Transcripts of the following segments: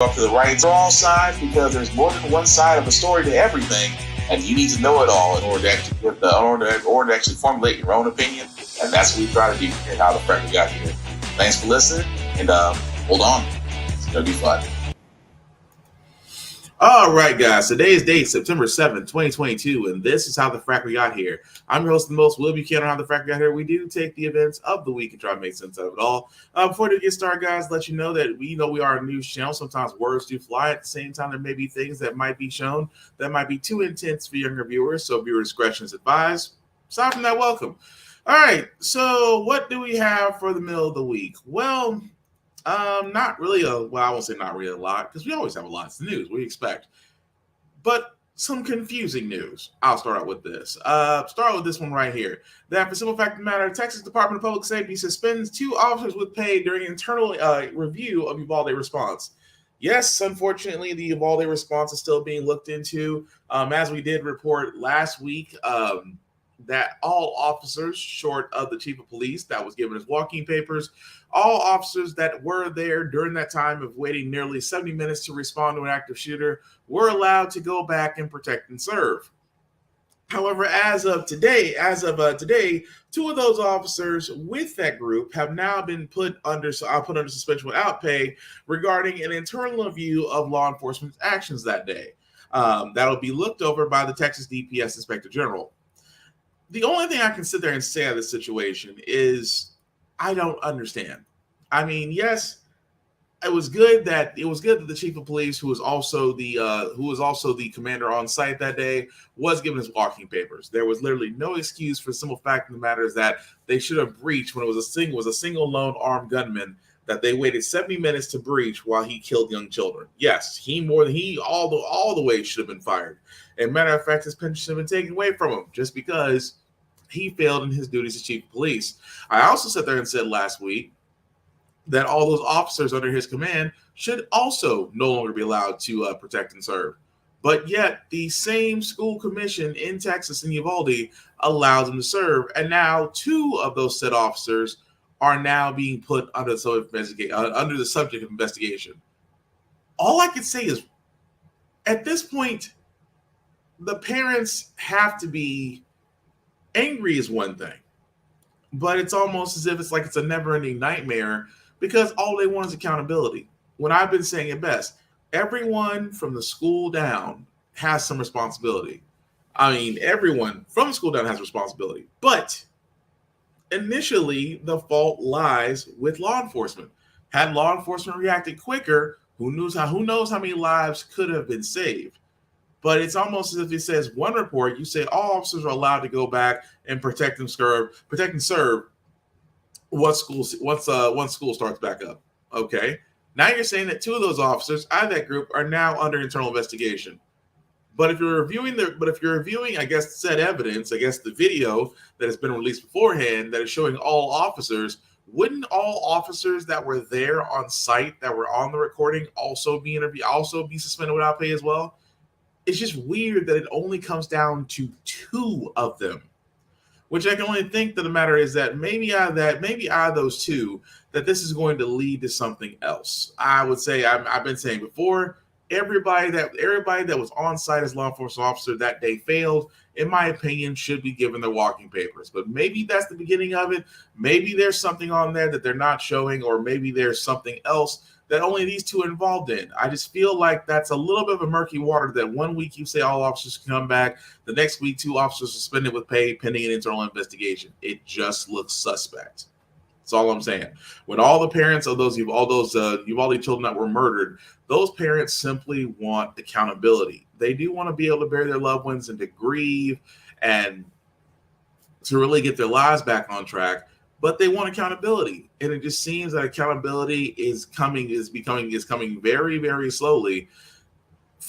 up to the right or wrong side, because there's more than one side of a story to everything, and you need to know it all in order to actually actually formulate your own opinion. And that's what we try to do here at How the Frack Got Here. Thanks for listening, and hold on, it's gonna be fun. All right, guys. Today's date, September 7th, 2022, and this is How the Frack Got Here. I'm your host, the most Will Buchanan on How the Frack Got Here. We do take the events of the week and try to make sense of it all. Before we get started, guys, let you know that we are a news channel. Sometimes words do fly. At the same time, there may be things that might be shown that might be too intense for younger viewers, so viewer discretion is advised. Aside from that, welcome. All right, so what do we have for the middle of the week? Well, not really I won't say not really a lot, because we always have a lot of news. We expect, but some confusing news. I'll start out with this. Start with this one right here. That for simple fact of the matter, Texas Department of Public Safety suspends 2 officers with pay during internal review of Uvalde response. Yes, unfortunately, the Uvalde response is still being looked into. As we did report last week, that all officers, short of the chief of police that was given his walking papers, all officers that were there during that time of waiting nearly 70 minutes to respond to an active shooter were allowed to go back and protect and serve. However, as of today, 2 of those officers with that group have now been put under suspension without pay regarding an internal review of law enforcement's actions that day. That'll be looked over by the Texas DPS Inspector General. The only thing I can sit there and say of this situation is I don't understand. I mean, yes, it was good that the chief of police, who was also the commander on site that day, was given his walking papers. There was literally no excuse for the simple fact of the matter is that they should have breached when it was a single lone armed gunman that they waited 70 minutes to breach while he killed young children. Yes, all the way should have been fired. And matter of fact, his pension should have been taken away from him just because he failed in his duties as chief of police. I also sat there and said last week that all those officers under his command should also no longer be allowed to protect and serve. But yet the same school commission in Texas in Uvalde allows them to serve. And now 2 of those said officers are now being put under the subject of investigation. All I can say is at this point, the parents have to be angry is one thing, but it's almost as if it's a never-ending nightmare because all they want is accountability. When I've been saying it best, everyone from the school down has some responsibility. I mean, everyone from the school down has responsibility, but initially the fault lies with law enforcement. Had law enforcement reacted quicker, who knows how many lives could have been saved. But it's almost as if it says one report, you say all officers are allowed to go back and protect and serve once school starts back up. Okay. Now you're saying that 2 of those officers out of that group are now under internal investigation. But if you're reviewing, I guess, said evidence, I guess the video that has been released beforehand that is showing all officers, wouldn't all officers that were there on site that were on the recording also be suspended without pay as well? It's just weird that it only comes down to 2 of them, which I can only think that the matter is that maybe out of those 2, that this is going to lead to something else. I would say I've been saying before, everybody that was on site as law enforcement officer that day failed, in my opinion, should be given their walking papers. But maybe that's the beginning of it. Maybe there's something on there that they're not showing, or maybe there's something else that only these 2 are involved in. I just feel like that's a little bit of a murky water that one week you say all officers can come back, the next week 2 officers suspended with pay pending an internal investigation. It just looks suspect. That's all I'm saying. When all the parents of those Uvalde children that were murdered, those parents simply want accountability. They do want to be able to bury their loved ones and to grieve and to really get their lives back on track. But they want accountability, and it just seems that accountability is coming very, very slowly.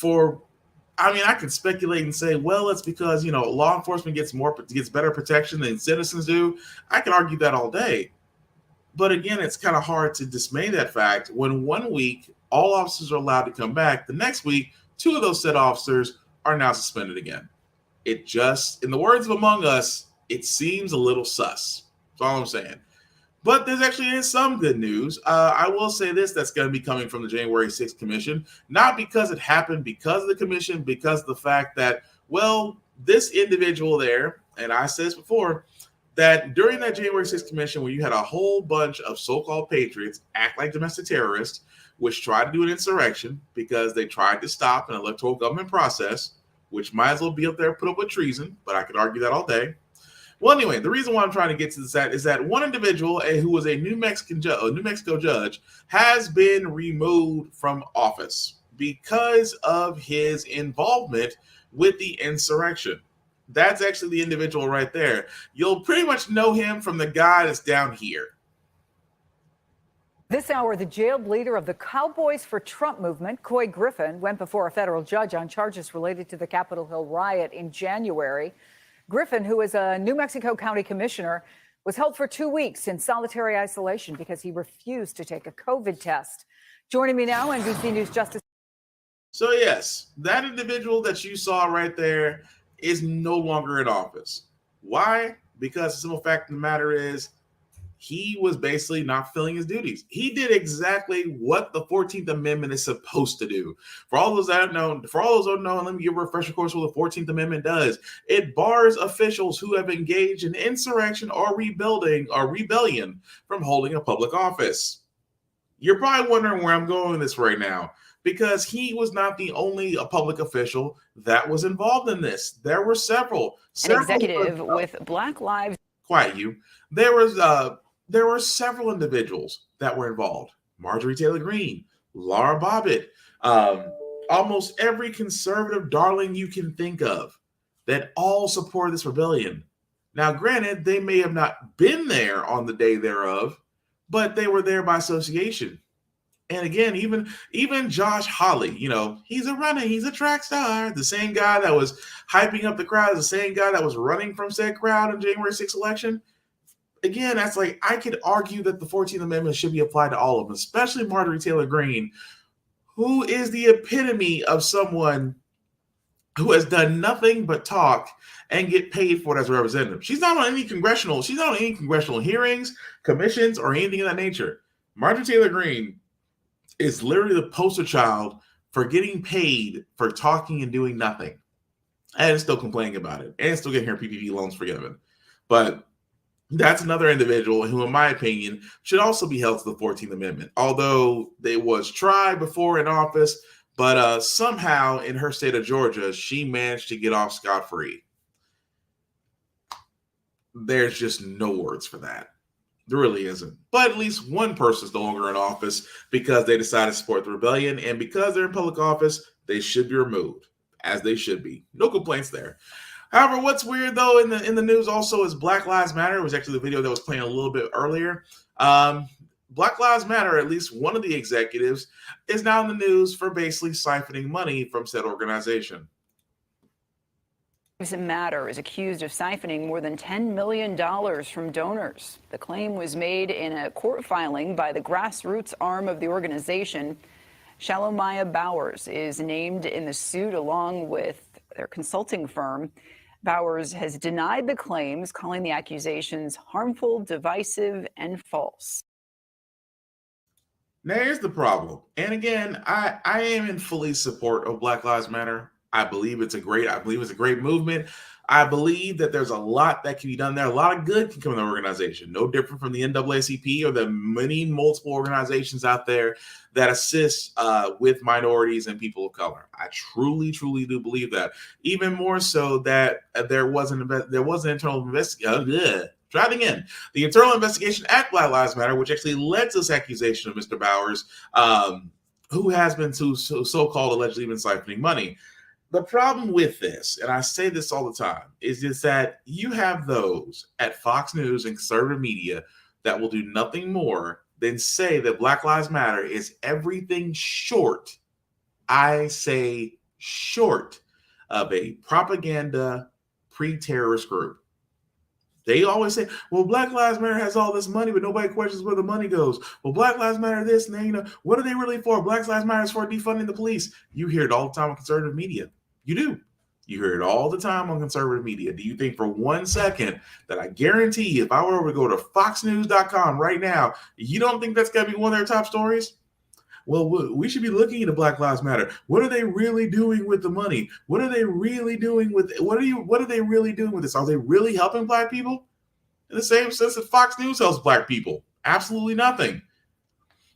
I could speculate and say, well, it's because law enforcement gets better protection than citizens do. I can argue that all day, but again, it's kind of hard to dismay that fact when one week all officers are allowed to come back, the next week 2 of those said officers are now suspended again. It just, in the words of Among Us, it seems a little sus. That's all I'm saying. But there's actually some good news. I will say this, that's going to be coming from the January 6th Commission, not because it happened because of the Commission, because of the fact that, well, this individual there, and I said this before, that during that January 6th Commission, where you had a whole bunch of so-called patriots act like domestic terrorists, which tried to do an insurrection because they tried to stop an electoral government process, which might as well be up there put up with treason, but I could argue that all day. Well, anyway, the reason why I'm trying to get to this is that one individual who was a New Mexico judge has been removed from office because of his involvement with the insurrection. That's actually the individual right there. You'll pretty much know him from the guy that's down here. This hour, the jailed leader of the Cowboys for Trump movement, Coy Griffin, went before a federal judge on charges related to the Capitol Hill riot in January. Griffin, who is a New Mexico County commissioner, was held for 2 weeks in solitary isolation because he refused to take a COVID test. Joining me now, NBC News Justice. So yes, that individual that you saw right there is no longer in office. Why? Because the simple fact of the matter is he was basically not fulfilling his duties. He did exactly what the 14th Amendment is supposed to do. For all those that don't know, let me give a refresher course what the 14th Amendment does. It bars officials who have engaged in insurrection or rebellion from holding a public office. You're probably wondering where I'm going with this right now, because he was not the only public official that was involved in this. There were several An executive with Black Lives. Quiet you. There were several individuals that were involved. Marjorie Taylor Greene, Laura Bobbitt, almost every conservative darling you can think of that all support this rebellion. Now, granted, they may have not been there on the day thereof, but they were there by association. And again, even Josh Hawley, he's a track star. The same guy that was hyping up the crowd, the same guy that was running from said crowd in January 6th election. Again, that's like, I could argue that the 14th Amendment should be applied to all of them, especially Marjorie Taylor Greene, who is the epitome of someone who has done nothing but talk and get paid for it as a representative. She's not on any congressional hearings, commissions, or anything of that nature. Marjorie Taylor Greene is literally the poster child for getting paid for talking and doing nothing, and still complaining about it, and still getting her PPP loans forgiven. But that's another individual who, in my opinion, should also be held to the 14th Amendment. Although they was tried before in office, but somehow in her state of Georgia, she managed to get off scot-free. There's just no words for that. There really isn't. But at least one person is no longer in office because they decided to support the rebellion, and because they're in public office, they should be removed, as they should be. No complaints there. However, what's weird though in the news also is Black Lives Matter. It was actually the video that was playing a little bit earlier. Black Lives Matter, at least one of the executives, is now in the news for basically siphoning money from said organization. Lives Matter is accused of siphoning more than $10 million from donors. The claim was made in a court filing by the grassroots arm of the organization. Shalomaya Bowers is named in the suit along with their consulting firm. Bowers has denied the claims, calling the accusations harmful, divisive, and false. Now, here's the problem. And again, I am in fully support of Black Lives Matter. I believe it's a great movement. I believe that there's a lot that can be done there. A lot of good can come in the organization. No different from the NAACP or the multiple organizations out there that assist with minorities and people of color. I truly, truly do believe that. Even more so that there was an internal investigation. Driving in the internal investigation at Black Lives Matter, which actually led to this accusation of Mr. Bowers, who has been so-called allegedly been siphoning money. The problem with this, and I say this all the time, is just that you have those at Fox News and conservative media that will do nothing more than say that Black Lives Matter is everything short, I say short, of a propaganda pre-terrorist group. They always say, well, Black Lives Matter has all this money, but nobody questions where the money goes. Well, Black Lives Matter this, and then, what are they really for? Black Lives Matter is for defunding the police. You hear it all the time on conservative media. You do. You hear it all the time on conservative media. Do you think for 1 second that I guarantee you, if I were to go to foxnews.com right now, you don't think that's going to be one of their top stories? Well, we should be looking into Black Lives Matter. What are they really doing with the money? What are they really doing with what are they really doing with this? Are they really helping Black people? In the same sense that Fox News helps Black people. Absolutely nothing.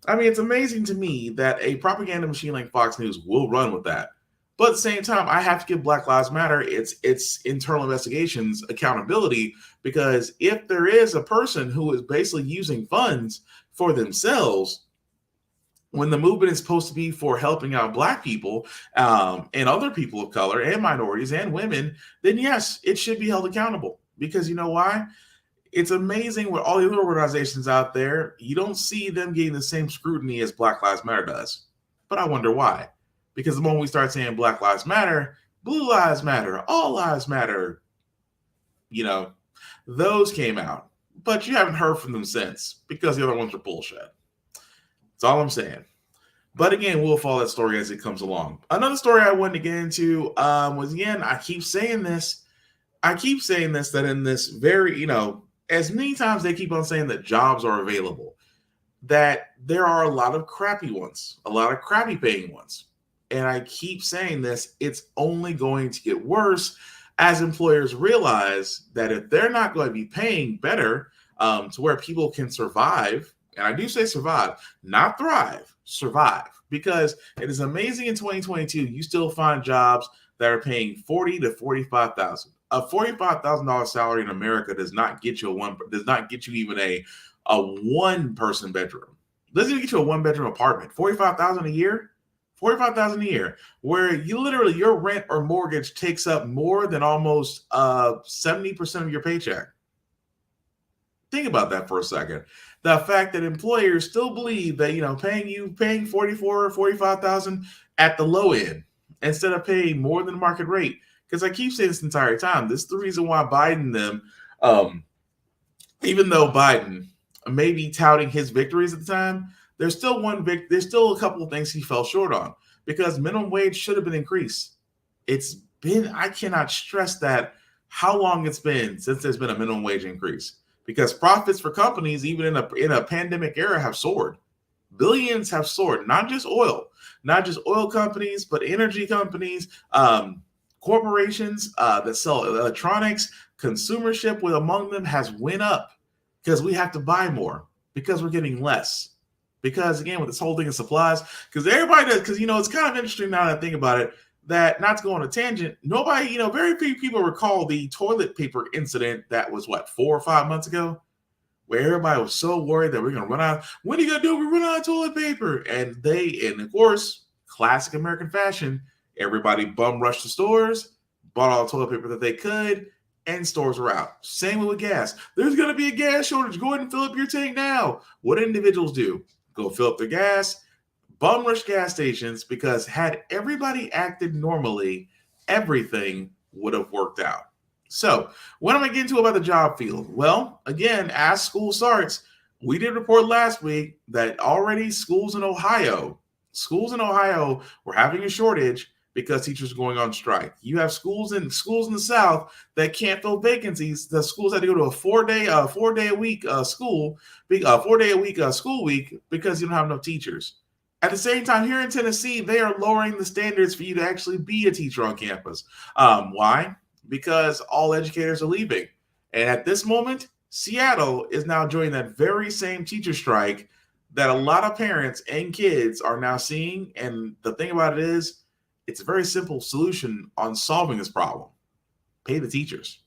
I mean, it's amazing to me that a propaganda machine like Fox News will run with that. But at the same time, I have to give Black Lives Matter its internal investigations accountability, because if there is a person who is basically using funds for themselves, when the movement is supposed to be for helping out Black people and other people of color and minorities and women, then yes, it should be held accountable. Because you know why? It's amazing with all the other organizations out there, you don't see them getting the same scrutiny as Black Lives Matter does. But I wonder why. Because the moment we start saying Black Lives Matter, Blue Lives Matter, All Lives Matter, those came out. But you haven't heard from them since, because the other ones are bullshit. That's all I'm saying. But again, we'll follow that story as it comes along. Another story I wanted to get into was, again, I keep saying this, that in this very, as many times they keep on saying that jobs are available, that there are a lot of crappy ones, a lot of crappy paying ones. And I keep saying this, it's only going to get worse as employers realize that if they're not going to be paying better to where people can survive, and I do say survive, not thrive, survive, because it is amazing in 2022, you still find jobs that are paying $40,000 to $45,000. A $45,000 salary in America does not get you even a one-person bedroom. Doesn't even get you a one-bedroom apartment. $45,000 a year. $45,000 a year, where you literally your rent or mortgage takes up more than almost 70% of your paycheck. Think about that for a second. The fact that employers still believe that paying $44,000 or $45,000 at the low end instead of paying more than market rate. Because I keep saying this entire time, this is the reason why Biden even though Biden may be touting his victories at the time, there's still a couple of things he fell short on, because minimum wage should have been increased. I cannot stress that how long it's been since there's been a minimum wage increase, because profits for companies, even in a pandemic era, have soared. Billions have soared, not just oil companies, but energy companies, corporations that sell electronics, consumership with among them has went up, because we have to buy more, because we're getting less. Because again, with this whole thing of supplies, because everybody does, because it's kind of interesting now that I think about it, that not to go on a tangent, nobody, very few people recall the toilet paper incident that was 4 or 5 months ago, where everybody was so worried that we're gonna run out. What are you gonna do? We run out of toilet paper, and of course, classic American fashion, everybody bum rushed the stores, bought all the toilet paper that they could, and stores were out. Same with gas. There's gonna be a gas shortage. Go ahead and fill up your tank now. What do individuals do? Go fill up their gas, bum rush gas stations, because had everybody acted normally, everything would have worked out. So what am I getting to about the job field? Well, again, as school starts, we did report last week that already schools in Ohio were having a shortage because teachers are going on strike. You have schools in the South that can't fill vacancies. The schools had to go to a four day a week school week, because you don't have enough teachers. At the same time, here in Tennessee, they are lowering the standards for you to actually be a teacher on campus. Why? Because all educators are leaving. And at this moment, Seattle is now joining that very same teacher strike that a lot of parents and kids are now seeing. And the thing about it is, it's a very simple solution on solving this problem. Pay the teachers.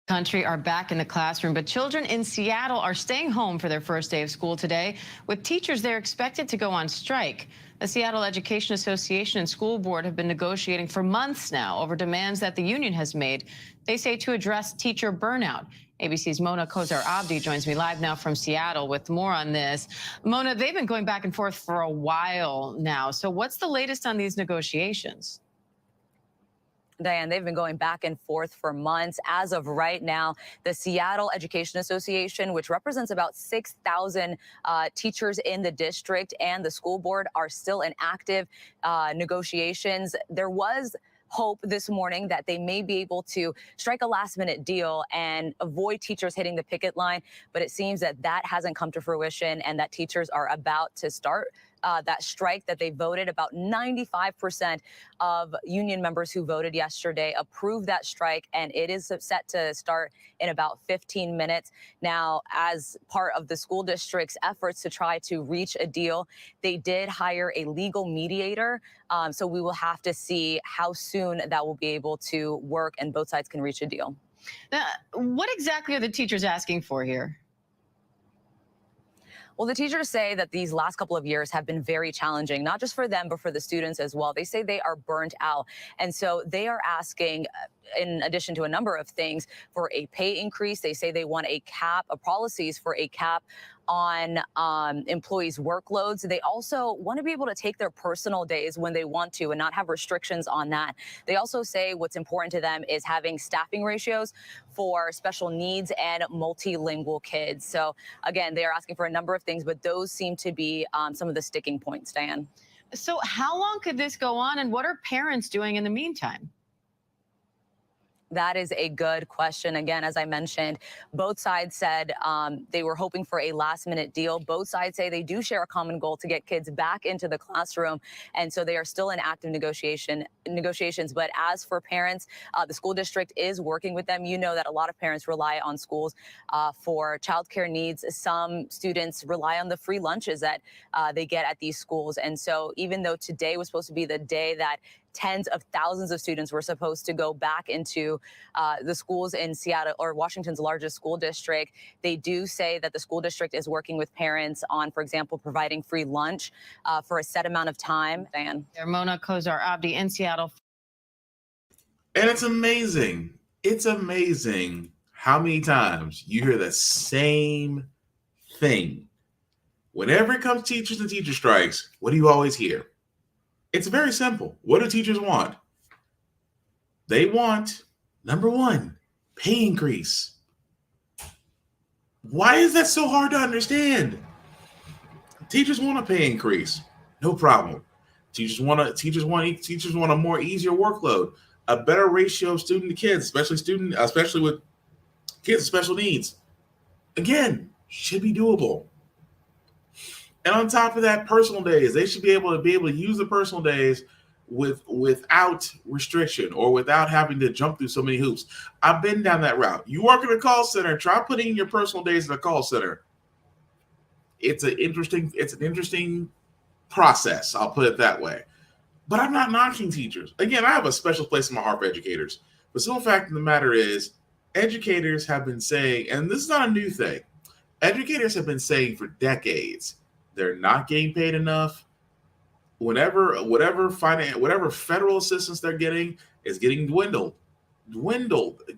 Country are back in the classroom, but children in Seattle are staying home for their first day of school today, with teachers there expected to go on strike. The Seattle Education Association and School Board have been negotiating for months now over demands that the union has made, they say, to address teacher burnout. ABC's Mona Kozar-Abdi joins me live now from Seattle with more on this. Mona, they've been going back and forth for a while now. So what's the latest on these negotiations? Diane, they've been going back and forth for months. As of right now, the Seattle Education Association, which represents about 6,000 teachers in the district, and the school board are still in active negotiations. There was hope this morning that they may be able to strike a last-minute deal and avoid teachers hitting the picket line, but it seems that that hasn't come to fruition and that teachers are about to start that strike that they voted. About 95% of union members who voted yesterday approved that strike, and it is set to start in about 15 minutes. Now, as part of the school district's efforts to try to reach a deal, they did hire a legal mediator. So we will have to see how soon that will be able to work and both sides can reach a deal. Now, what exactly are the teachers asking for here? Well, the teachers say that these last couple of years have been very challenging, not just for them, but for the students as well. They say they are burnt out. And so they are asking, in addition to a number of things, for a pay increase. They say they want a cap, policies for a cap on employees' workloads. They also want to be able to take their personal days when they want to and not have restrictions on that. They also say what's important to them is having staffing ratios for special needs and multilingual kids. So again, they are asking for a number of things, but those seem to be some of the sticking points, Diane. So how long could this go on, and what are parents doing in the meantime? That is a good question. Again, as I mentioned, both sides said they were hoping for a last-minute deal. Both sides say they do share a common goal to get kids back into the classroom, and so they are still in active negotiations. But as for parents, the school district is working with them. You know that a lot of parents rely on schools for childcare needs. Some students rely on the free lunches that they get at these schools, and so even though today was supposed to be the day that tens of thousands of students were supposed to go back into the schools in Seattle, or Washington's largest school district, they do say that the school district is working with parents on, for example, providing free lunch for a set amount of time. Diane. Mona Kozar-Abdi in Seattle. And it's amazing. It's amazing how many times you hear the same thing. Whenever it comes to teachers and teacher strikes, what do you always hear? It's very simple. What do teachers want? They want, number one, pay increase. Why is that so hard to understand? Teachers want a pay increase. No problem. Teachers want a more easier workload, a better ratio of student to kids, especially with kids with special needs. Again, should be doable. And on top of that, personal days. They should be able to use the personal days without restriction or without having to jump through so many hoops. I've been down that route. You work in a call center, try putting in your personal days in a call center. It's an interesting process, I'll put it that way. But I'm not knocking teachers. Again, I have a special place in my heart for educators. But the simple fact of the matter is, educators have been saying, and this is not a new thing, educators have been saying for decades, they're not getting paid enough. Whatever federal assistance they're getting is getting dwindled,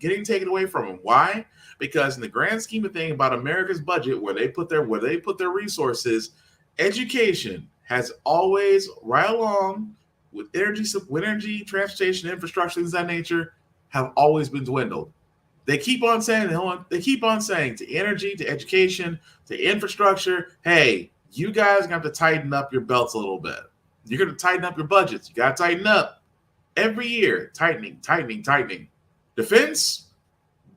getting taken away from them. Why? Because in the grand scheme of things about America's budget, where they put their resources, education has always, right along with energy, transportation, infrastructure, things of that nature, have always been dwindled. They keep on saying to energy, to education, to infrastructure, hey, you guys have to tighten up your belts a little bit. You're going to tighten up your budgets. You got to tighten up. Every year, tightening. Defense,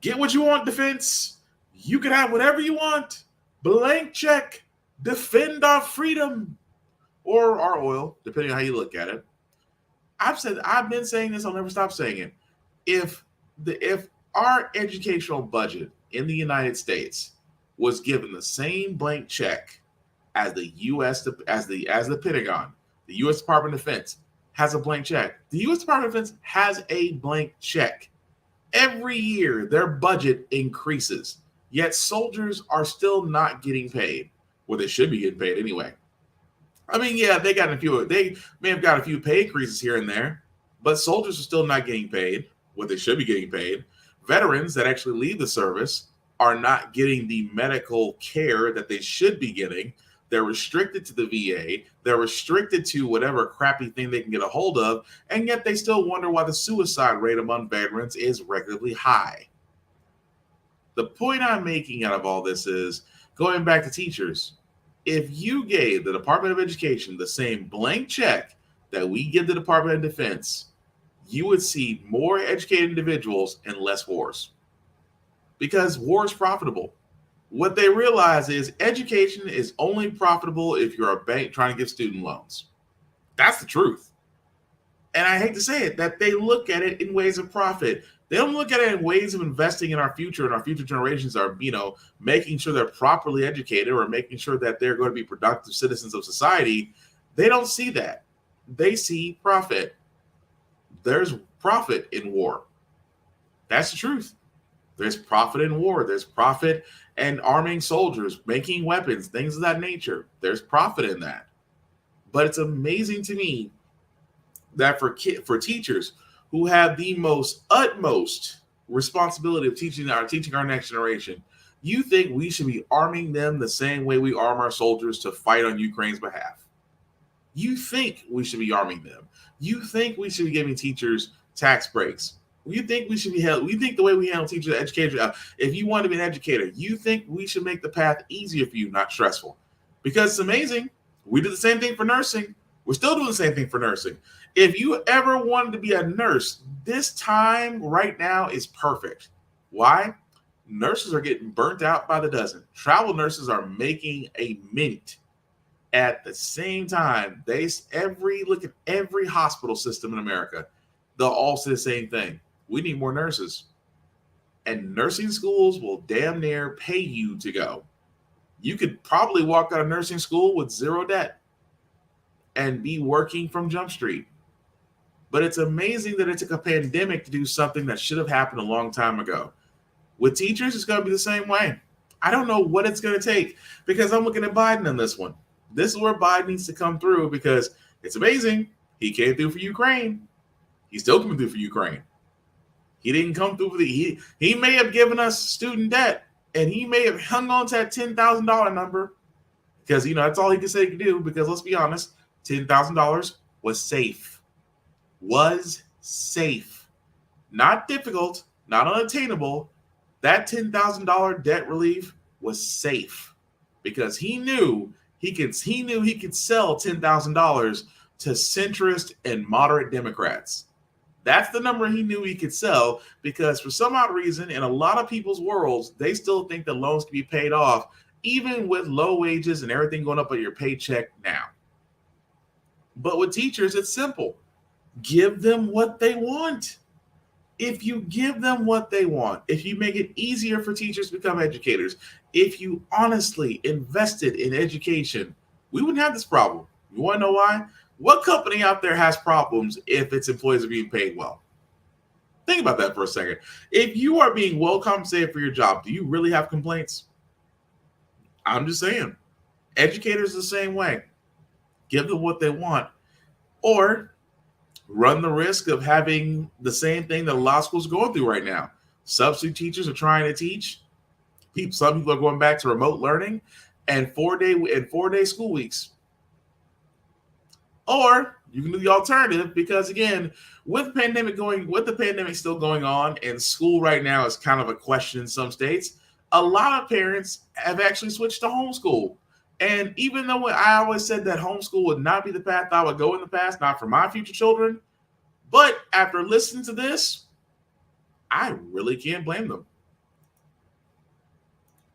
get what you want, defense. You can have whatever you want. Blank check. Defend our freedom or our oil, depending on how you look at it. I've been saying this. I'll never stop saying it. If our educational budget in the United States was given the same blank check as the as the Pentagon, the U.S. Department of Defense has a blank check. The U.S. Department of Defense has a blank check. Every year, their budget increases, yet soldiers are still not getting paid. Well, they should be getting paid anyway. I mean, yeah, they may have got a few pay increases here and there, but soldiers are still not getting paid what they should be getting paid. Veterans that actually leave the service are not getting the medical care that they should be getting. They're restricted to the VA. They're restricted to whatever crappy thing they can get a hold of. And yet they still wonder why the suicide rate among veterans is regularly high. The point I'm making out of all this is going back to teachers. If you gave the Department of Education the same blank check that we give the Department of Defense, you would see more educated individuals and less wars. Because war is profitable. What they realize is education is only profitable if you're a bank trying to give student loans. That's the truth. And I hate to say it, that they look at it in ways of profit. They don't look at it in ways of investing in our future, and our future generations are, making sure they're properly educated or making sure that they're going to be productive citizens of society. They don't see that. They see profit. There's profit in war. That's the truth. There's profit in war. There's profit in arming soldiers, making weapons, things of that nature. There's profit in that. But it's amazing to me that for teachers who have the utmost responsibility of teaching our next generation, you think we should be arming them the same way we arm our soldiers to fight on Ukraine's behalf. You think we should be arming them. You think we should be giving teachers tax breaks. You think we should be held. We think the way we handle teachers, educators. If you want to be an educator, you think we should make the path easier for you, not stressful. Because it's amazing. We did the same thing for nursing. We're still doing the same thing for nursing. If you ever wanted to be a nurse, this time right now is perfect. Why? Nurses are getting burnt out by the dozen. Travel nurses are making a mint. At the same time, look at every hospital system in America. They'll all say the same thing. We need more nurses. And nursing schools will damn near pay you to go. You could probably walk out of nursing school with zero debt and be working from Jump Street. But it's amazing that it took a pandemic to do something that should have happened a long time ago. With teachers, it's going to be the same way. I don't know what it's going to take because I'm looking at Biden on this one. This is where Biden needs to come through because it's amazing. He came through for Ukraine. He's still coming through for Ukraine. He didn't come through for he may have given us student debt and he may have hung on to that $10,000 number because, that's all he could say he could do because let's be honest, $10,000 was safe. Was safe. Not difficult, not unattainable. That $10,000 debt relief was safe because he knew he could sell $10,000 to centrist and moderate Democrats. That's the number he knew he could sell because for some odd reason, in a lot of people's worlds, they still think that loans can be paid off, even with low wages and everything going up on your paycheck now. But with teachers, it's simple. Give them what they want. If you give them what they want, if you make it easier for teachers to become educators, if you honestly invested in education, we wouldn't have this problem. You want to know why? What company out there has problems if its employees are being paid well? Think about that for a second. If you are being well compensated for your job, do you really have complaints? I'm just saying. Educators the same way. Give them what they want. Or run the risk of having the same thing that a lot of schools are going through right now. Substitute teachers are trying to teach. Some people are going back to remote learning and 4-day school weeks. Or you can do the alternative because again, with the pandemic still going on and school right now is kind of a question in some states, a lot of parents have actually switched to homeschool. And even though I always said that homeschool would not be the path I would go in the past, not for my future children, but after listening to this, I really can't blame them.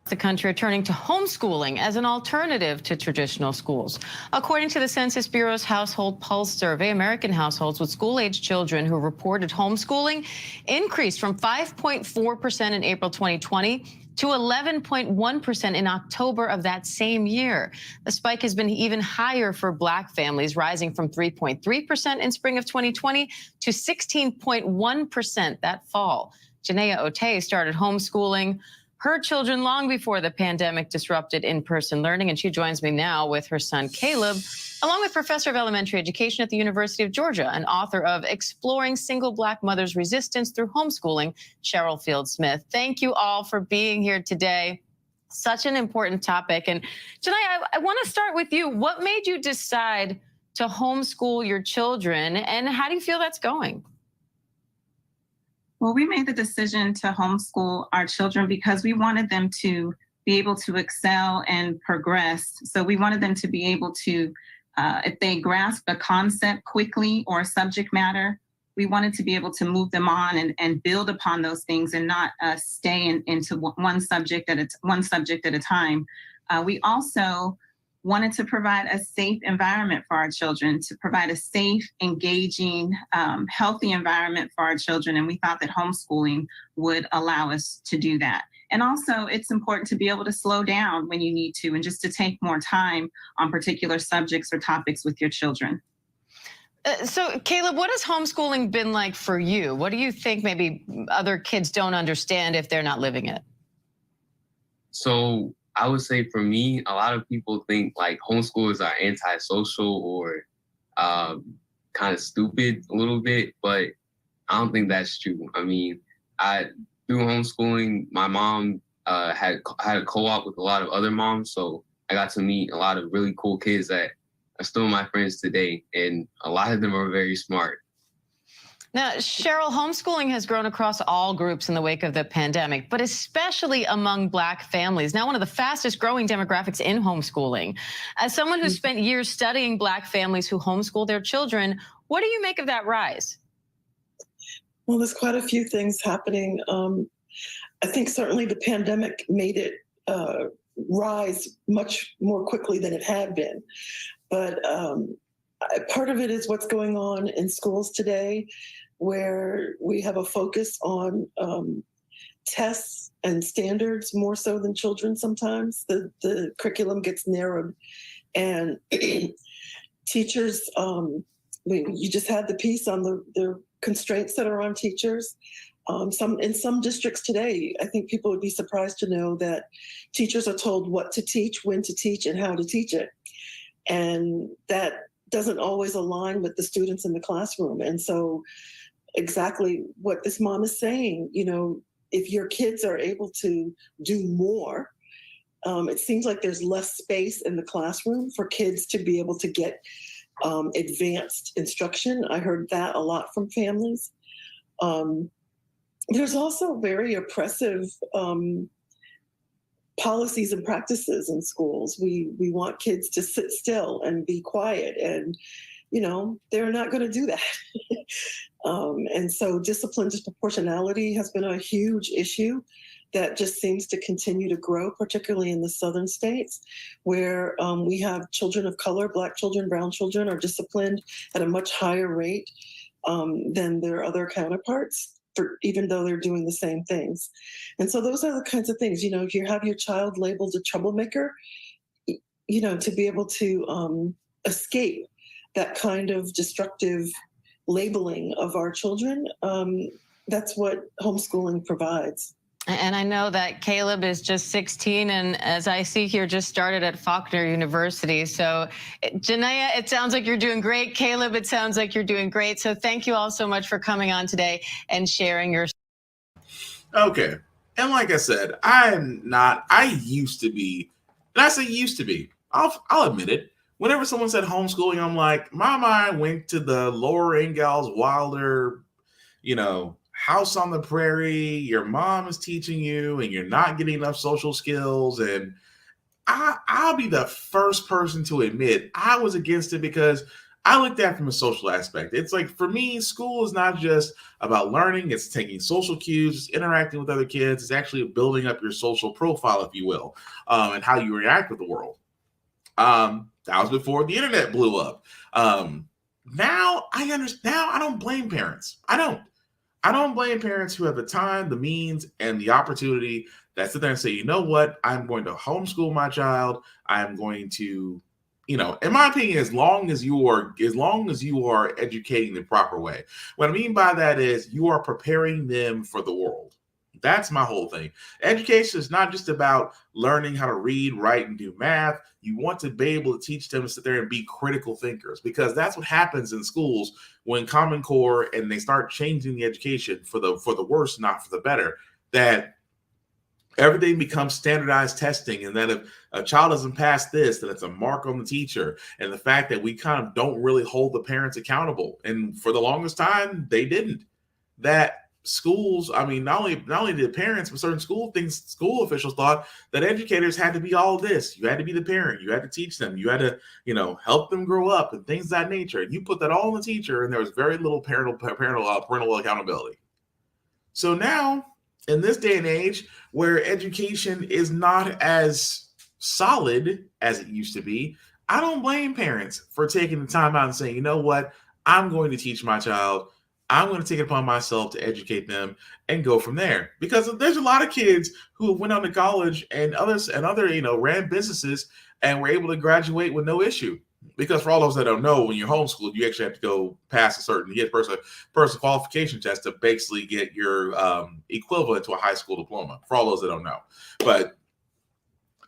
The country are turning to homeschooling as an alternative to traditional schools. According to the Census Bureau's Household Pulse survey, American households with school-age children who reported homeschooling increased from 5.4% in April 2020 to 11.1% in October of that same year. The spike has been even higher for Black families, rising from 3.3% in spring of 2020 to 16.1% that fall. Janaea Otey started homeschooling her children long before the pandemic disrupted in-person learning, and she joins me now with her son Caleb, along with professor of elementary education at the University of Georgia and author of Exploring Single Black Mothers' Resistance Through Homeschooling, Cheryl Field Smith. Thank you all for being here today. Such an important topic. And Janai, I want to start with you. What made you decide to homeschool your children, and how do you feel that's going? Well, we made the decision to homeschool our children because we wanted them to be able to excel and progress. So we wanted them to be able to, if they grasp a concept quickly or a subject matter, we wanted to be able to move them on and build upon those things and not stay into one subject at a time. We also wanted to provide a safe environment for our children, to provide a safe, engaging, healthy environment for our children. And we thought that homeschooling would allow us to do that. And also, it's important to be able to slow down when you need to and just to take more time on particular subjects or topics with your children. So, Caleb, what has homeschooling been like for you? What do you think maybe other kids don't understand if they're not living it? So I would say for me, a lot of people think like homeschoolers are antisocial or kind of stupid a little bit, but I don't think that's true. I mean, through homeschooling, my mom had a co-op with a lot of other moms, so I got to meet a lot of really cool kids that are still my friends today, and a lot of them are very smart. Now, Cheryl, homeschooling has grown across all groups in the wake of the pandemic, but especially among Black families. Now, one of the fastest growing demographics in homeschooling. As someone who spent years studying Black families who homeschool their children, what do you make of that rise? Well, there's quite a few things happening. I think certainly the pandemic made it rise much more quickly than it had been. But part of it is what's going on in schools today, where we have a focus on tests and standards more so than children sometimes. The curriculum gets narrowed. And teachers, you just had the piece on the constraints that are on teachers. In some districts today, I think people would be surprised to know that teachers are told what to teach, when to teach, and how to teach it. And that doesn't always align with the students in the classroom. And so exactly what this mom is saying, if your kids are able to do more, it seems like there's less space in the classroom for kids to be able to get advanced instruction. I heard that a lot from families. There's also very oppressive policies and practices in schools. We want kids to sit still and be quiet, and they're not going to do that. And so discipline disproportionality has been a huge issue that just seems to continue to grow, particularly in the southern states, where we have children of color, Black children, brown children are disciplined at a much higher rate than their other counterparts, even though they're doing the same things. And so those are the kinds of things, if you have your child labeled a troublemaker, to be able to escape that kind of destructive labeling of our children, that's what homeschooling provides. And I know that Caleb is just 16, and as I see here, just started at Faulkner University. So, Janaya, it sounds like you're doing great. Caleb, it sounds like you're doing great. So thank you all so much for coming on today and sharing your. Okay. And like I said, I used to be, and I say used to be, I'll admit it. Whenever someone said homeschooling, I'm like, my mind went to the Laura Ingalls Wilder, house on the prairie, your mom is teaching you and you're not getting enough social skills. And I'll be the first person to admit I was against it because I looked at it from a social aspect. It's like, for me, school is not just about learning. It's taking social cues, it's interacting with other kids. It's actually building up your social profile, if you will, and how you react with the world. That was before the internet blew up. Now I understand. Now I don't blame parents. I don't blame parents who have the time, the means, and the opportunity that sit there and say, you know what, I'm going to homeschool my child. I'm going to, in my opinion, as long as you are educating the proper way. What I mean by that is you are preparing them for the world. That's my whole thing. Education is not just about learning how to read, write, and do math. You want to be able to teach them to sit there and be critical thinkers, because that's what happens in schools when Common Core and they start changing the education for the worse, not for the better. That Everything becomes standardized testing, and then if a child doesn't pass this, then it's a mark on the teacher. And the fact that we kind of don't really hold the parents accountable, and for the longest time, they didn't. That schools, I mean, not only did parents, but certain school officials thought that educators had to be all this. You had to be the parent. You had to teach them. You had to, help them grow up and things of that nature. And you put that all on the teacher, and there was very little parental accountability. So now, in this day and age where education is not as solid as it used to be, I don't blame parents for taking the time out and saying, you know what, I'm going to teach my child. I'm going to take it upon myself to educate them and go from there. Because there's a lot of kids who went on to college and other ran businesses and were able to graduate with no issue. Because for all those that don't know, when you're homeschooled, you actually have to go pass you get a person qualification test to basically get your equivalent to a high school diploma, for all those that don't know. But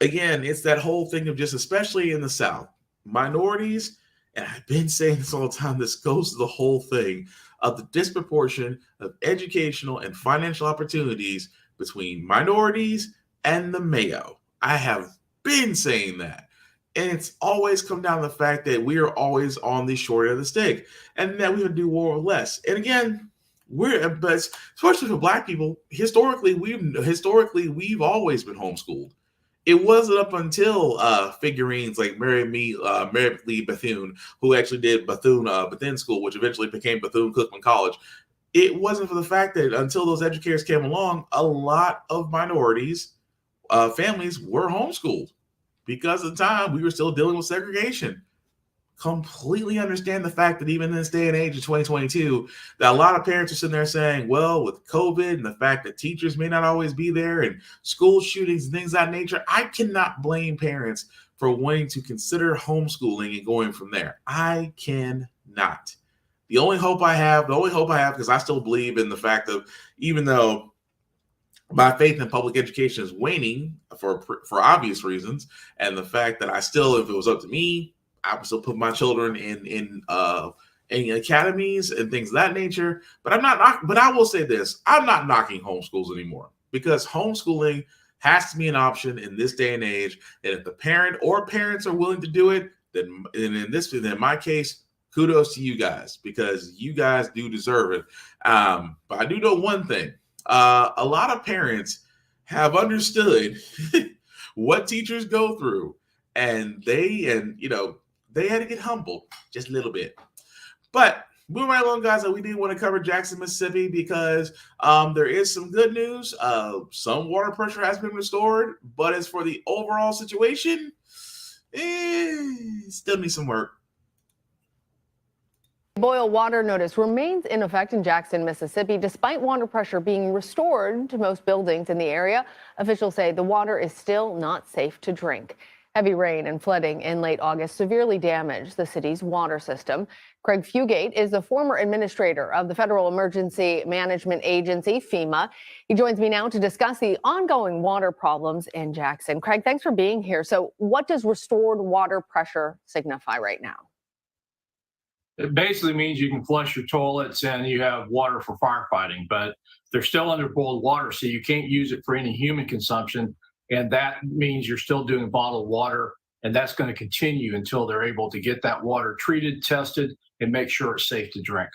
again, it's that whole thing of just, especially in the South, minorities, and I've been saying this all the time, this goes to the whole thing of the disproportion of educational and financial opportunities between minorities and the Mayo. I have been saying that. And it's always come down to the fact that we are always on the short end of the stick, and that we would do more or less. And again, but especially for Black people, historically we've always been homeschooled. It wasn't up until figurines like Mary Lee Bethune, who actually did Bethune School, which eventually became Bethune-Cookman College. It wasn't for the fact that until those educators came along, a lot of minorities families were homeschooled. Because at the time, we were still dealing with segregation. Completely understand the fact that even in this day and age of 2022, that a lot of parents are sitting there saying, well, with COVID and the fact that teachers may not always be there and school shootings and things of that nature, I cannot blame parents for wanting to consider homeschooling and going from there. I cannot. The only hope I have, because I still believe in the fact of, even though my faith in public education is waning for obvious reasons, and the fact that I still, if it was up to me, I would still put my children in academies and things of that nature. But I will say this: I'm not knocking homeschools anymore, because homeschooling has to be an option in this day and age. And if the parent or parents are willing to do it, then in my case, kudos to you guys, because you guys do deserve it. But I do know one thing. A lot of parents have understood what teachers go through, and they had to get humbled just a little bit. But moving right along, guys, we do want to cover Jackson, Mississippi, because there is some good news. Some water pressure has been restored, but as for the overall situation, still needs some work. Boil water notice remains in effect in Jackson, Mississippi, despite water pressure being restored to most buildings in the area. Officials say the water is still not safe to drink. Heavy rain and flooding in late August severely damaged the city's water system. Craig Fugate is the former administrator of the Federal Emergency Management Agency, FEMA. He joins me now to discuss the ongoing water problems in Jackson. Craig, thanks for being here. So what does restored water pressure signify right now? It basically means you can flush your toilets and you have water for firefighting, but they're still under boiled water, so you can't use it for any human consumption. And that means you're still doing bottled water, and that's going to continue until they're able to get that water treated, tested, and make sure it's safe to drink.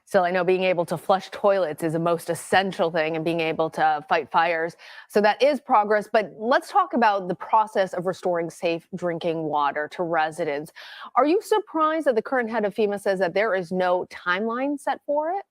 Still, I know being able to flush toilets is the most essential thing, and being able to fight fires. So that is progress. But let's talk about the process of restoring safe drinking water to residents. Are you surprised that the current head of FEMA says that there is no timeline set for it?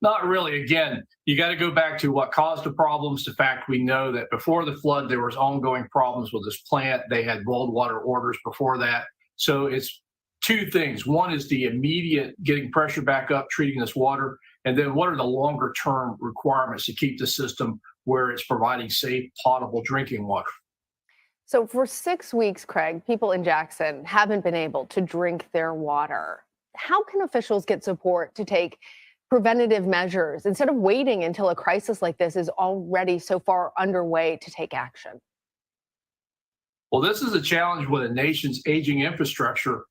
Not really. Again, you got to go back to what caused the problems. The fact we know that before the flood, there was ongoing problems with this plant. They had boiled water orders before that. So it's two things. One is the immediate getting pressure back up, treating this water, and then what are the longer term requirements to keep the system where it's providing safe, potable drinking water. So for 6 weeks, Craig, people in Jackson haven't been able to drink their water. How can officials get support to take preventative measures instead of waiting until a crisis like this is already so far underway to take action? Well, this is a challenge with a nation's aging infrastructure,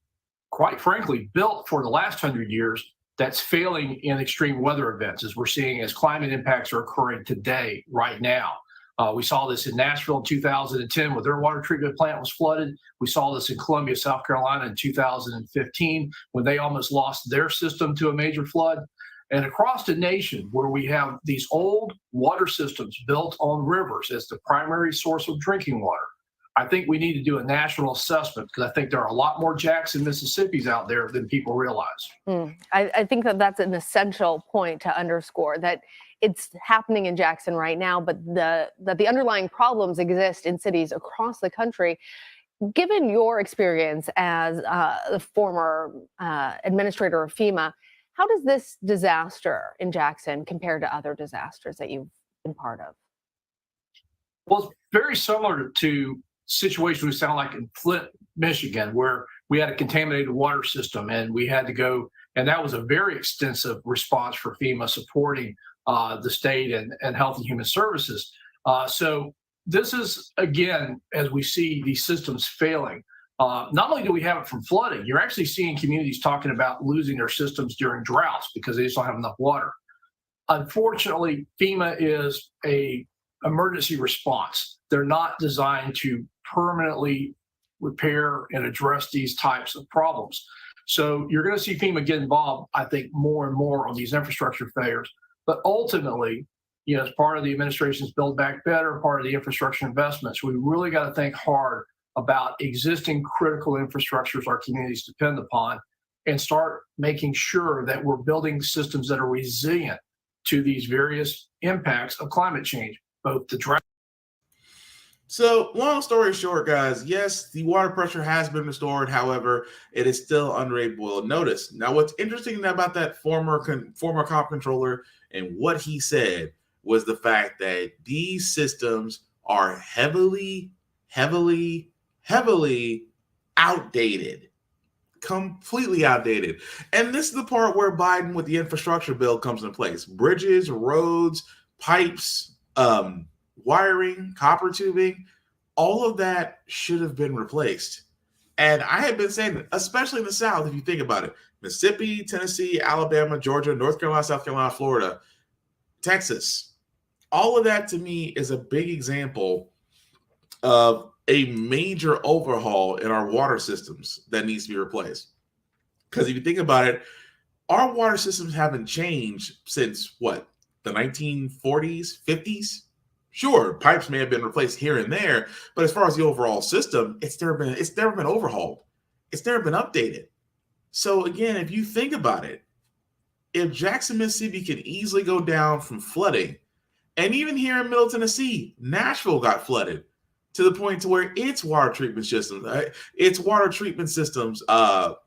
quite frankly, built for the last 100 years that's failing in extreme weather events, as we're seeing as climate impacts are occurring today, right now. We saw this in Nashville in 2010 where their water treatment plant was flooded. We saw this in Columbia, South Carolina in 2015 when they almost lost their system to a major flood. And across the nation where we have these old water systems built on rivers as the primary source of drinking water, I think we need to do a national assessment because I think there are a lot more Jackson, Mississippis out there than people realize. I think that that's an essential point to underscore, that it's happening in Jackson right now, but that the underlying problems exist in cities across the country. Given your experience as the former administrator of FEMA, how does this disaster in Jackson compare to other disasters that you've been part of? Well, it's very similar to situations we sound like in Flint, Michigan, where we had a contaminated water system and we had to go, and that was a very extensive response for FEMA supporting the state and Health and Human Services. So this is, again, as we see these systems failing, not only do we have it from flooding, you're actually seeing communities talking about losing their systems during droughts because they just don't have enough water. Unfortunately, FEMA is a emergency response. They're not designed to permanently repair and address these types of problems. So you're going to see FEMA get involved, I think, more and more on these infrastructure failures. But ultimately, as part of the administration's Build Back Better, part of the infrastructure investments, we really got to think hard about existing critical infrastructures our communities depend upon and start making sure that we're building systems that are resilient to these various impacts of climate change, both the drought. So, long story short, guys, yes, the water pressure has been restored. However, it is still under a boil notice. Now, what's interesting about that former comp controller and what he said was the fact that these systems are heavily outdated, completely outdated. And this is the part where Biden with the infrastructure bill comes into place. Bridges, roads, pipes, wiring, copper tubing, all of that should have been replaced. And I have been saying that, especially in the South, if you think about it, Mississippi, Tennessee, Alabama, Georgia, North Carolina, South Carolina, Florida, Texas, all of that to me is a big example of a major overhaul in our water systems that needs to be replaced. Because if you think about it, our water systems haven't changed since what, the 1940s, 50s? Sure, pipes may have been replaced here and there, but as far as the overall system, it's never been overhauled. It's never been updated. So again, if you think about it, if Jackson, Mississippi can easily go down from flooding, and even here in Middle Tennessee, Nashville got flooded to the point to where its water treatment systems,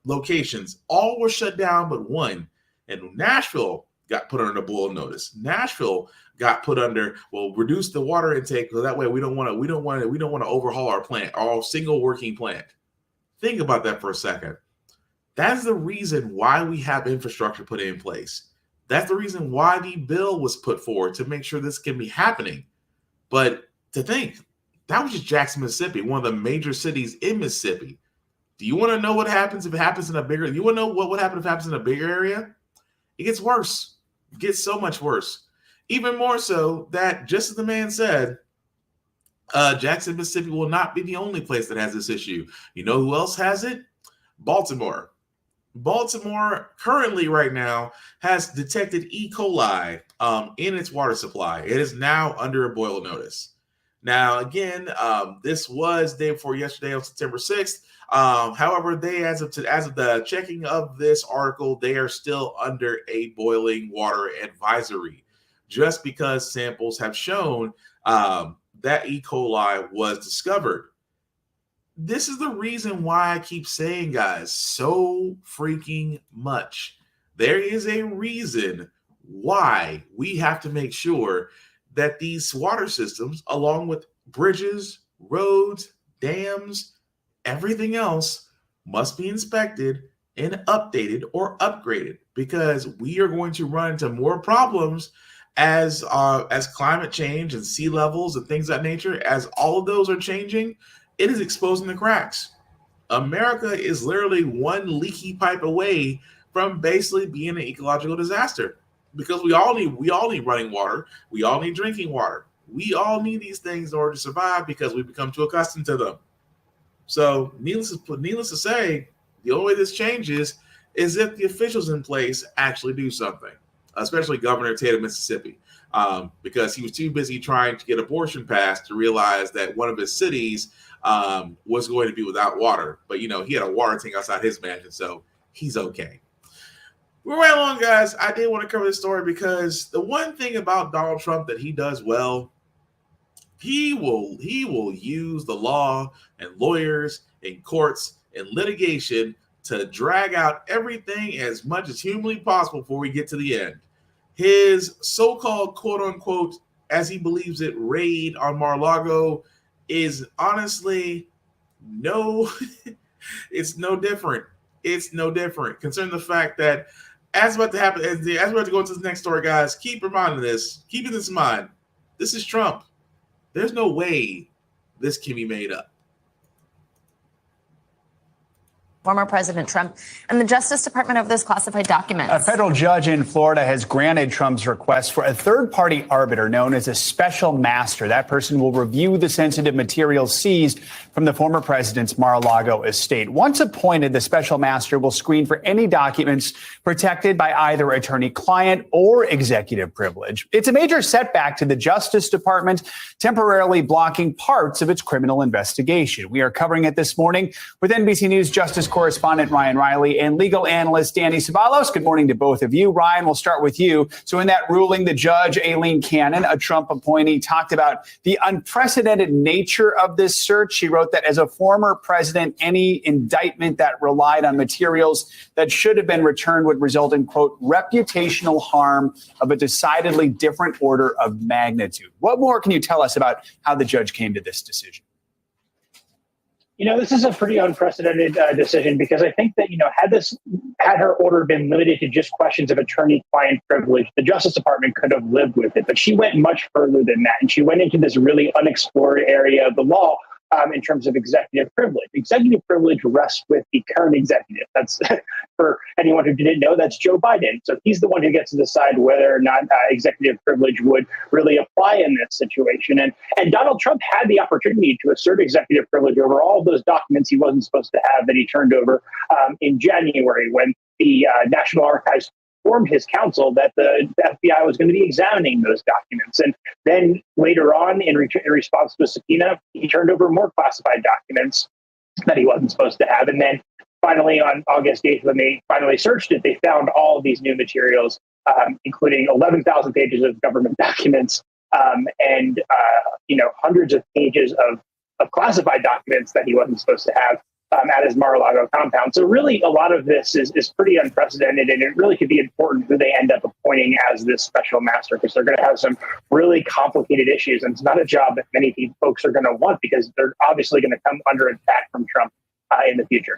locations, all were shut down but one. And Nashville got put under a boil notice. Nashville got put under, well, reduce the water intake because that way we don't want to overhaul our plant, our single working plant. Think about that for a second. That's the reason why we have infrastructure put in place. That's the reason why the bill was put forward, to make sure this can be happening. But to think, that was just Jackson, Mississippi, one of the major cities in Mississippi. Do you want to know what happens if it happens in a bigger? You want to know what would happen if it happens in a bigger area? It gets worse. It gets so much worse. Even more so that, just as the man said, Jackson, Mississippi will not be the only place that has this issue. You know who else has it? Baltimore. Baltimore currently right now has detected E. coli in its water supply. It is now under a boil notice. Now, again, this was day before yesterday on September 6th. However, they, as of the checking of this article, they are still under a boiling water advisory, just because samples have shown that E. coli was discovered. This is the reason why I keep saying, guys, so freaking much. There is a reason why we have to make sure that these water systems, along with bridges, roads, dams, everything else, must be inspected and updated or upgraded, because we are going to run into more problems as climate change and sea levels and things of that nature. As all of those are changing, it is exposing the cracks. America is literally one leaky pipe away from basically being an ecological disaster, because we all need running water. We all need drinking water. We all need these things in order to survive because we become too accustomed to them. So needless to say, the only way this changes is if the officials in place actually do something, especially Governor Tate of Mississippi, because he was too busy trying to get abortion passed to realize that one of his cities was going to be without water. But, he had a water tank outside his mansion, so he's okay. We're right along, guys. I did want to cover this story because the one thing about Donald Trump that he does well, he will use the law and lawyers and courts and litigation to drag out everything as much as humanly possible before we get to the end. His so-called quote-unquote, as he believes it, raid on Mar-a-Lago is honestly it's no different. It's no different, concerning the fact that as about to happen, as we're about to go into the next story, guys, keeping this in mind. This is Trump. There's no way this can be made up. Former President Trump and the Justice Department over those classified documents. A federal judge in Florida has granted Trump's request for a third-party arbiter known as a special master. That person will review the sensitive materials seized from the former president's Mar-a-Lago estate. Once appointed, the special master will screen for any documents protected by either attorney-client or executive privilege. It's a major setback to the Justice Department, temporarily blocking parts of its criminal investigation. We are covering it this morning with NBC News Justice correspondent Ryan Riley and legal analyst Danny Sabalos. Good morning to both of you. Ryan, we'll start with you. So in that ruling, the judge, Aileen Cannon, a Trump appointee, talked about the unprecedented nature of this search. She wrote that as a former president, any indictment that relied on materials that should have been returned would result in, quote, reputational harm of a decidedly different order of magnitude. What more can you tell us about how the judge came to this decision? This is a pretty unprecedented decision because I think that, had her order been limited to just questions of attorney-client privilege, the Justice Department could have lived with it. But she went much further than that. And she went into this really unexplored area of the law in terms of executive privilege. Executive privilege rests with the current executive. That's, for anyone who didn't know, that's Joe Biden. So he's the one who gets to decide whether or not executive privilege would really apply in this situation. And Donald Trump had the opportunity to assert executive privilege over all of those documents he wasn't supposed to have that he turned over in January when the National Archives informed his counsel that the FBI was going to be examining those documents. And then later on, in response to a subpoena, he turned over more classified documents that he wasn't supposed to have. And then finally, on August 8th, when they finally searched it, they found all of these new materials, including 11,000 pages of government documents and hundreds of pages of classified documents that he wasn't supposed to have at his Mar-a-Lago compound. So really, a lot of this is pretty unprecedented, and it really could be important who they end up appointing as this special master, because they're going to have some really complicated issues, and it's not a job that many folks are going to want because they're obviously going to come under attack from Trump in the future.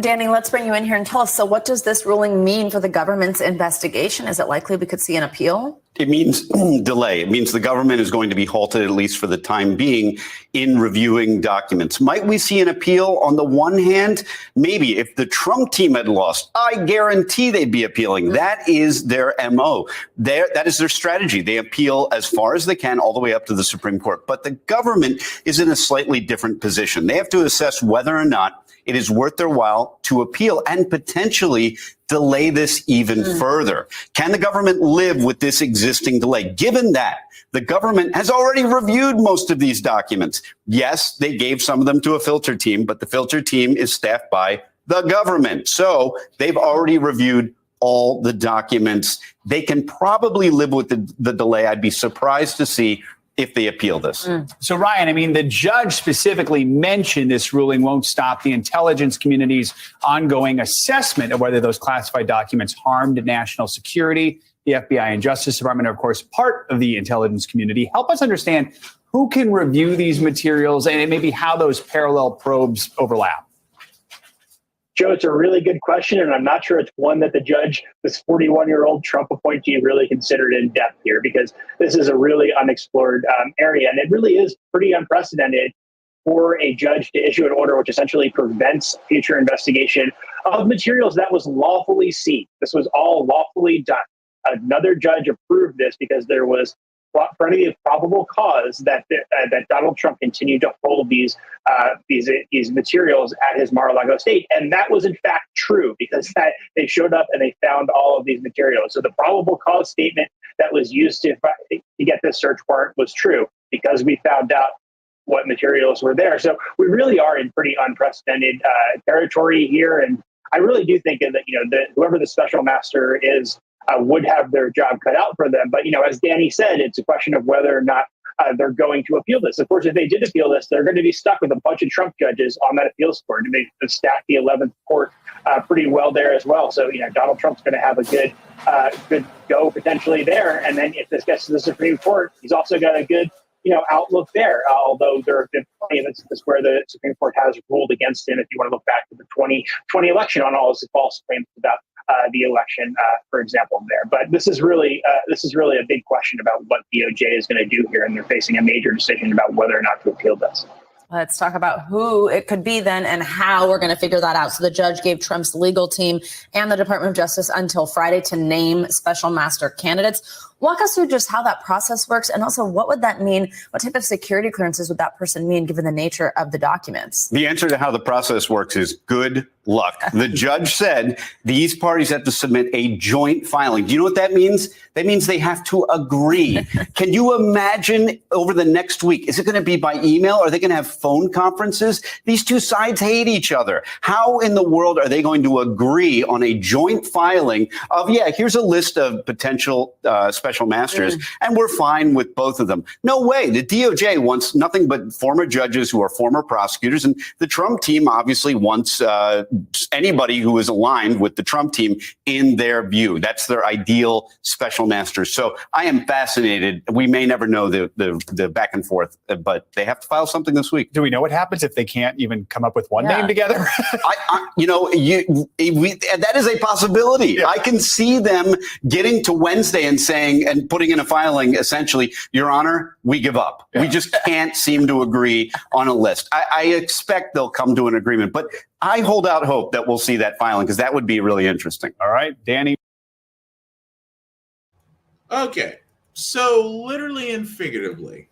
Danny, let's bring you in here and tell us, so what does this ruling mean for the government's investigation? Is it likely we could see an appeal? It means delay. It means the government is going to be halted, at least for the time being, in reviewing documents. Might we see an appeal? On the one hand, maybe if the Trump team had lost, I guarantee they'd be appealing. That is their MO. That is their strategy. They appeal as far as they can, all the way up to the Supreme Court. But the government is in a slightly different position. They have to assess whether or not it is worth their while to appeal and potentially delay this even further. Can the government live with this existing delay, given that the government has already reviewed most of these documents? Yes, they gave some of them to a filter team, but the filter team is staffed by the government. So they've already reviewed all the documents. They can probably live with the delay. I'd be surprised to see if they appeal this. So, Ryan, I mean, the judge specifically mentioned this ruling won't stop the intelligence community's ongoing assessment of whether those classified documents harmed national security. The FBI and Justice Department are, of course, part of the intelligence community. Help us understand who can review these materials and maybe how those parallel probes overlap. Joe, it's a really good question, and I'm not sure it's one that the judge, this 41-year-old Trump appointee, really considered in depth here, because this is a really unexplored area, and it really is pretty unprecedented for a judge to issue an order which essentially prevents future investigation of materials that was lawfully seized. This was all lawfully done. Another judge approved this because there was plenty of probable cause that Donald Trump continued to hold these materials at his Mar-a-Lago estate, and that was in fact true because they showed up and they found all of these materials. So the probable cause statement that was used to get this search warrant was true because we found out what materials were there. So we really are in pretty unprecedented territory here, and I really do think that that whoever the special master is would have their job cut out for them. But as Danny said, it's a question of whether or not they're going to appeal this. Of course, if they did appeal this, they're going to be stuck with a bunch of Trump judges on that appeals court, and they stack the 11th court pretty well there as well. So Donald Trump's going to have a good go potentially there. And then if this gets to the Supreme Court, he's also got a good outlook there. Although there have been plenty of instances where the Supreme Court has ruled against him. If you want to look back to the 2020 election on all his false claims about the election, for example, there. But this is really a big question about what DOJ is going to do here, and they're facing a major decision about whether or not to appeal this. Let's talk about who it could be then and how we're going to figure that out. So the judge gave Trump's legal team and the Department of Justice until Friday to name special master candidates. Walk us through just how that process works, and also what would that mean? What type of security clearances would that person mean given the nature of the documents? The answer to how the process works is good luck. The judge said these parties have to submit a joint filing. Do you know what that means? That means they have to agree. Can you imagine over the next week? Is it going to be by email? Are they going to have phone conferences? These two sides hate each other. How in the world are they going to agree on a joint filing of, here's a list of potential special masters, and we're fine with both of them? No way. The DOJ wants nothing but former judges who are former prosecutors, and the Trump team obviously wants anybody who is aligned with the Trump team in their view. That's their ideal special master. So I am fascinated. We may never know the back and forth, but they have to file something this week. Do we know what happens if they can't even come up with one name together? That is a possibility. Yeah. I can see them getting to Wednesday and saying, and putting in a filing, essentially, Your Honor, we give up. Yeah. We just can't seem to agree on a list. I expect they'll come to an agreement, but I hold out hope that we'll see that filing because that would be really interesting. All right, Danny. Okay, so literally and figuratively,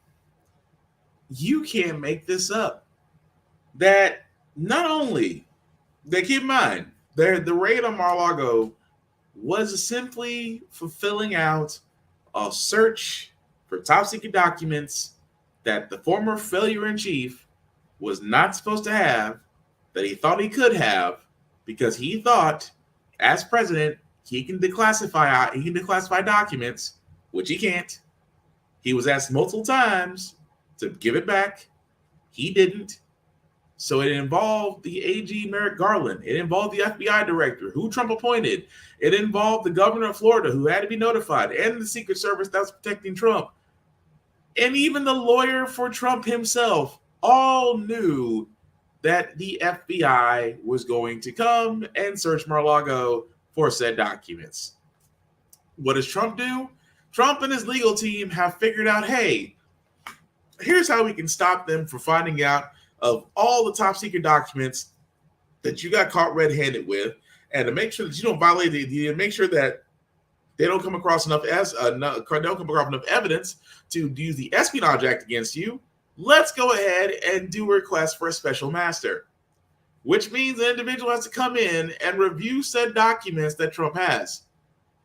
you can't make this up. That not only, keep in mind, the raid on Mar-a-Lago was simply fulfilling out a search for top secret documents that the former failure-in-chief was not supposed to have, that he thought he could have, because he thought, as president, he can declassify documents, which he can't. He was asked multiple times to give it back. He didn't. So it involved the AG Merrick Garland. It involved the FBI director, who Trump appointed. It involved the governor of Florida, who had to be notified, and the Secret Service that was protecting Trump. And even the lawyer for Trump himself all knew that the FBI was going to come and search Mar-a-Lago for said documents. What does Trump do? Trump and his legal team have figured out, hey, here's how we can stop them from finding out of all the top secret documents that you got caught red-handed with, and to make sure that you don't violate make sure that they don't come across enough evidence to use the Espionage Act against you. Let's go ahead and do a request for a special master, which means the individual has to come in and review said documents that Trump has.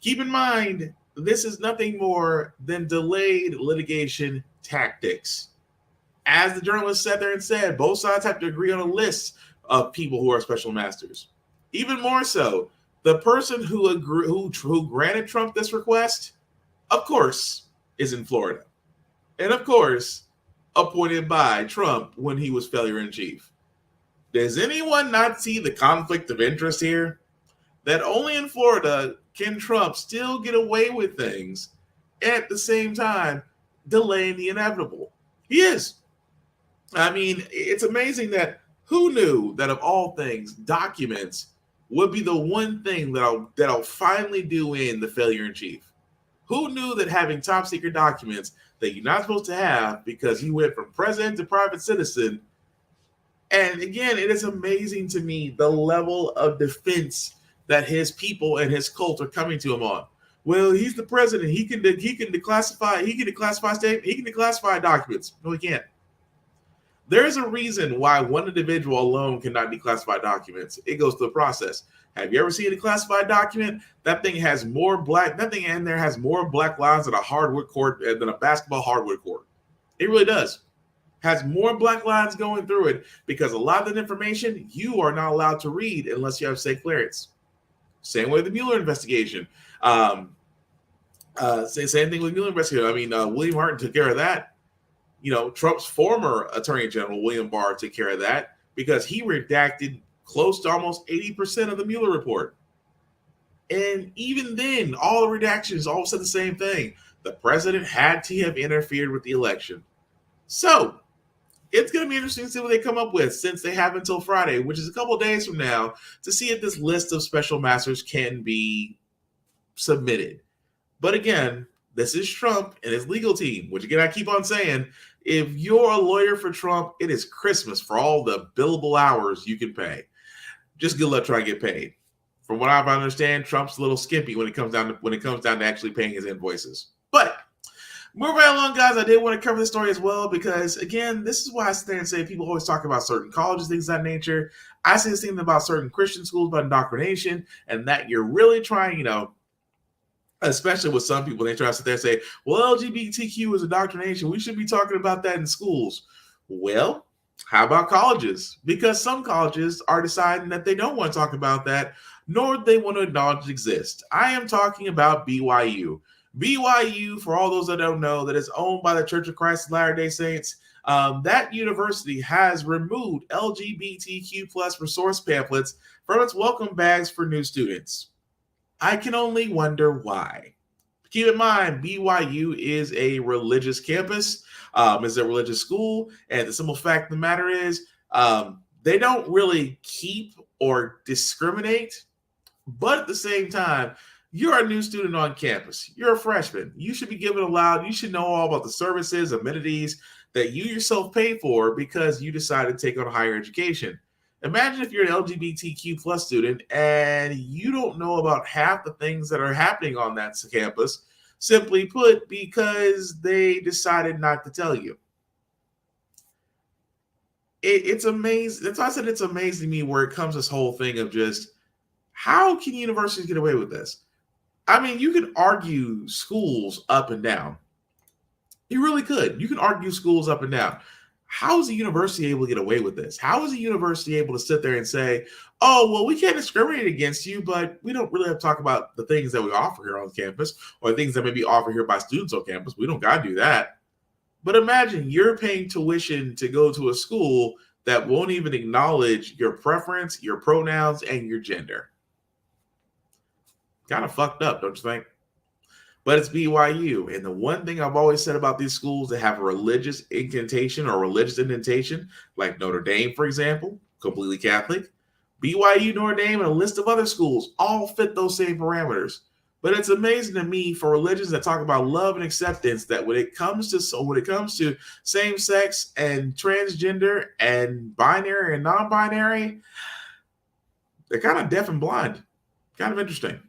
Keep in mind, this is nothing more than delayed litigation tactics. As the journalist sat there and said, both sides have to agree on a list of people who are special masters. Even more so, the person who granted Trump this request, of course, is in Florida. And of course, appointed by Trump when he was failure-in-chief. Does anyone not see the conflict of interest here? That only in Florida can Trump still get away with things, at the same time delaying the inevitable. He is. I mean, it's amazing that who knew that of all things, documents would be the one thing that'll finally do in the failure-in-chief. Who knew that having top secret documents that you're not supposed to have because you went from president to private citizen And again, it is amazing to me the level of defense that his people and his cult are coming to him on. Well, he's the president. He can declassify documents. No, he can't. There's a reason why one individual alone cannot declassify documents. It goes through the process. Have you ever seen a classified document? That thing has more black. That thing in there has more black lines than a hardwood court than a basketball hardwood court. It really does. Has more black lines going through it because a lot of that information you are not allowed to read unless you have state clearance. Same way with the Mueller investigation. Same thing with Mueller investigation. I mean, William Hart took care of that. You know, Trump's former Attorney General, William Barr, took care of that because he redacted close to almost 80% of the Mueller report. And even then, all the redactions all said the same thing. The president had to have interfered with the election. So it's going to be interesting to see what they come up with since they have until Friday, which is a couple of days from now, to see if this list of special masters can be submitted. But again, this is Trump and his legal team, which again, I keep on saying, if you're a lawyer for Trump, it is Christmas for all the billable hours you can pay. Just good luck trying to get paid. From what I understand, Trump's a little skimpy when it comes down to actually paying his invoices. But moving right along, guys, I did want to cover this story as well because, again, this is why I sit there and say people always talk about certain colleges, things of that nature. I say this thing about certain Christian schools about indoctrination and that you're really trying, especially with some people, they try to sit there and say, well, LGBTQ is indoctrination. We should be talking about that in schools. Well, how about colleges? Because some colleges are deciding that they don't want to talk about that, nor do they want to acknowledge it exists. I am talking about BYU. BYU, for all those that don't know, that is owned by the Church of Christ of Latter-day Saints. That university has removed LGBTQ plus resource pamphlets from its welcome bags for new students. I can only wonder why. Keep in mind, BYU is a religious campus, is a religious school, and the simple fact of the matter is they don't really keep or discriminate, but at the same time, you're a new student on campus. You're a freshman. You should be given allowed. You should know all about the services, amenities that you yourself pay for because you decided to take on higher education. Imagine if you're an LGBTQ plus student and you don't know about half the things that are happening on that campus, simply put, because they decided not to tell you. It's amazing. That's why I said it's amazing to me where it comes this whole thing of just how can universities get away with this? I mean, you can argue schools up and down. You really could. You can argue schools up and down. How is a university able to get away with this? How is a university able to sit there and say, oh, well, we can't discriminate against you, but we don't really have to talk about the things that we offer here on campus or things that may be offered here by students on campus. We don't got to do that. But imagine you're paying tuition to go to a school that won't even acknowledge your preference, your pronouns, and your gender. Kind of fucked up, don't you think? But it's BYU. And the one thing I've always said about these schools that have a religious incantation or religious indentation, like Notre Dame, for example, completely Catholic, BYU, Notre Dame, and a list of other schools all fit those same parameters. But it's amazing to me for religions that talk about love and acceptance that when it comes to same-sex and transgender and binary and non-binary, they're kind of deaf and blind. Kind of interesting.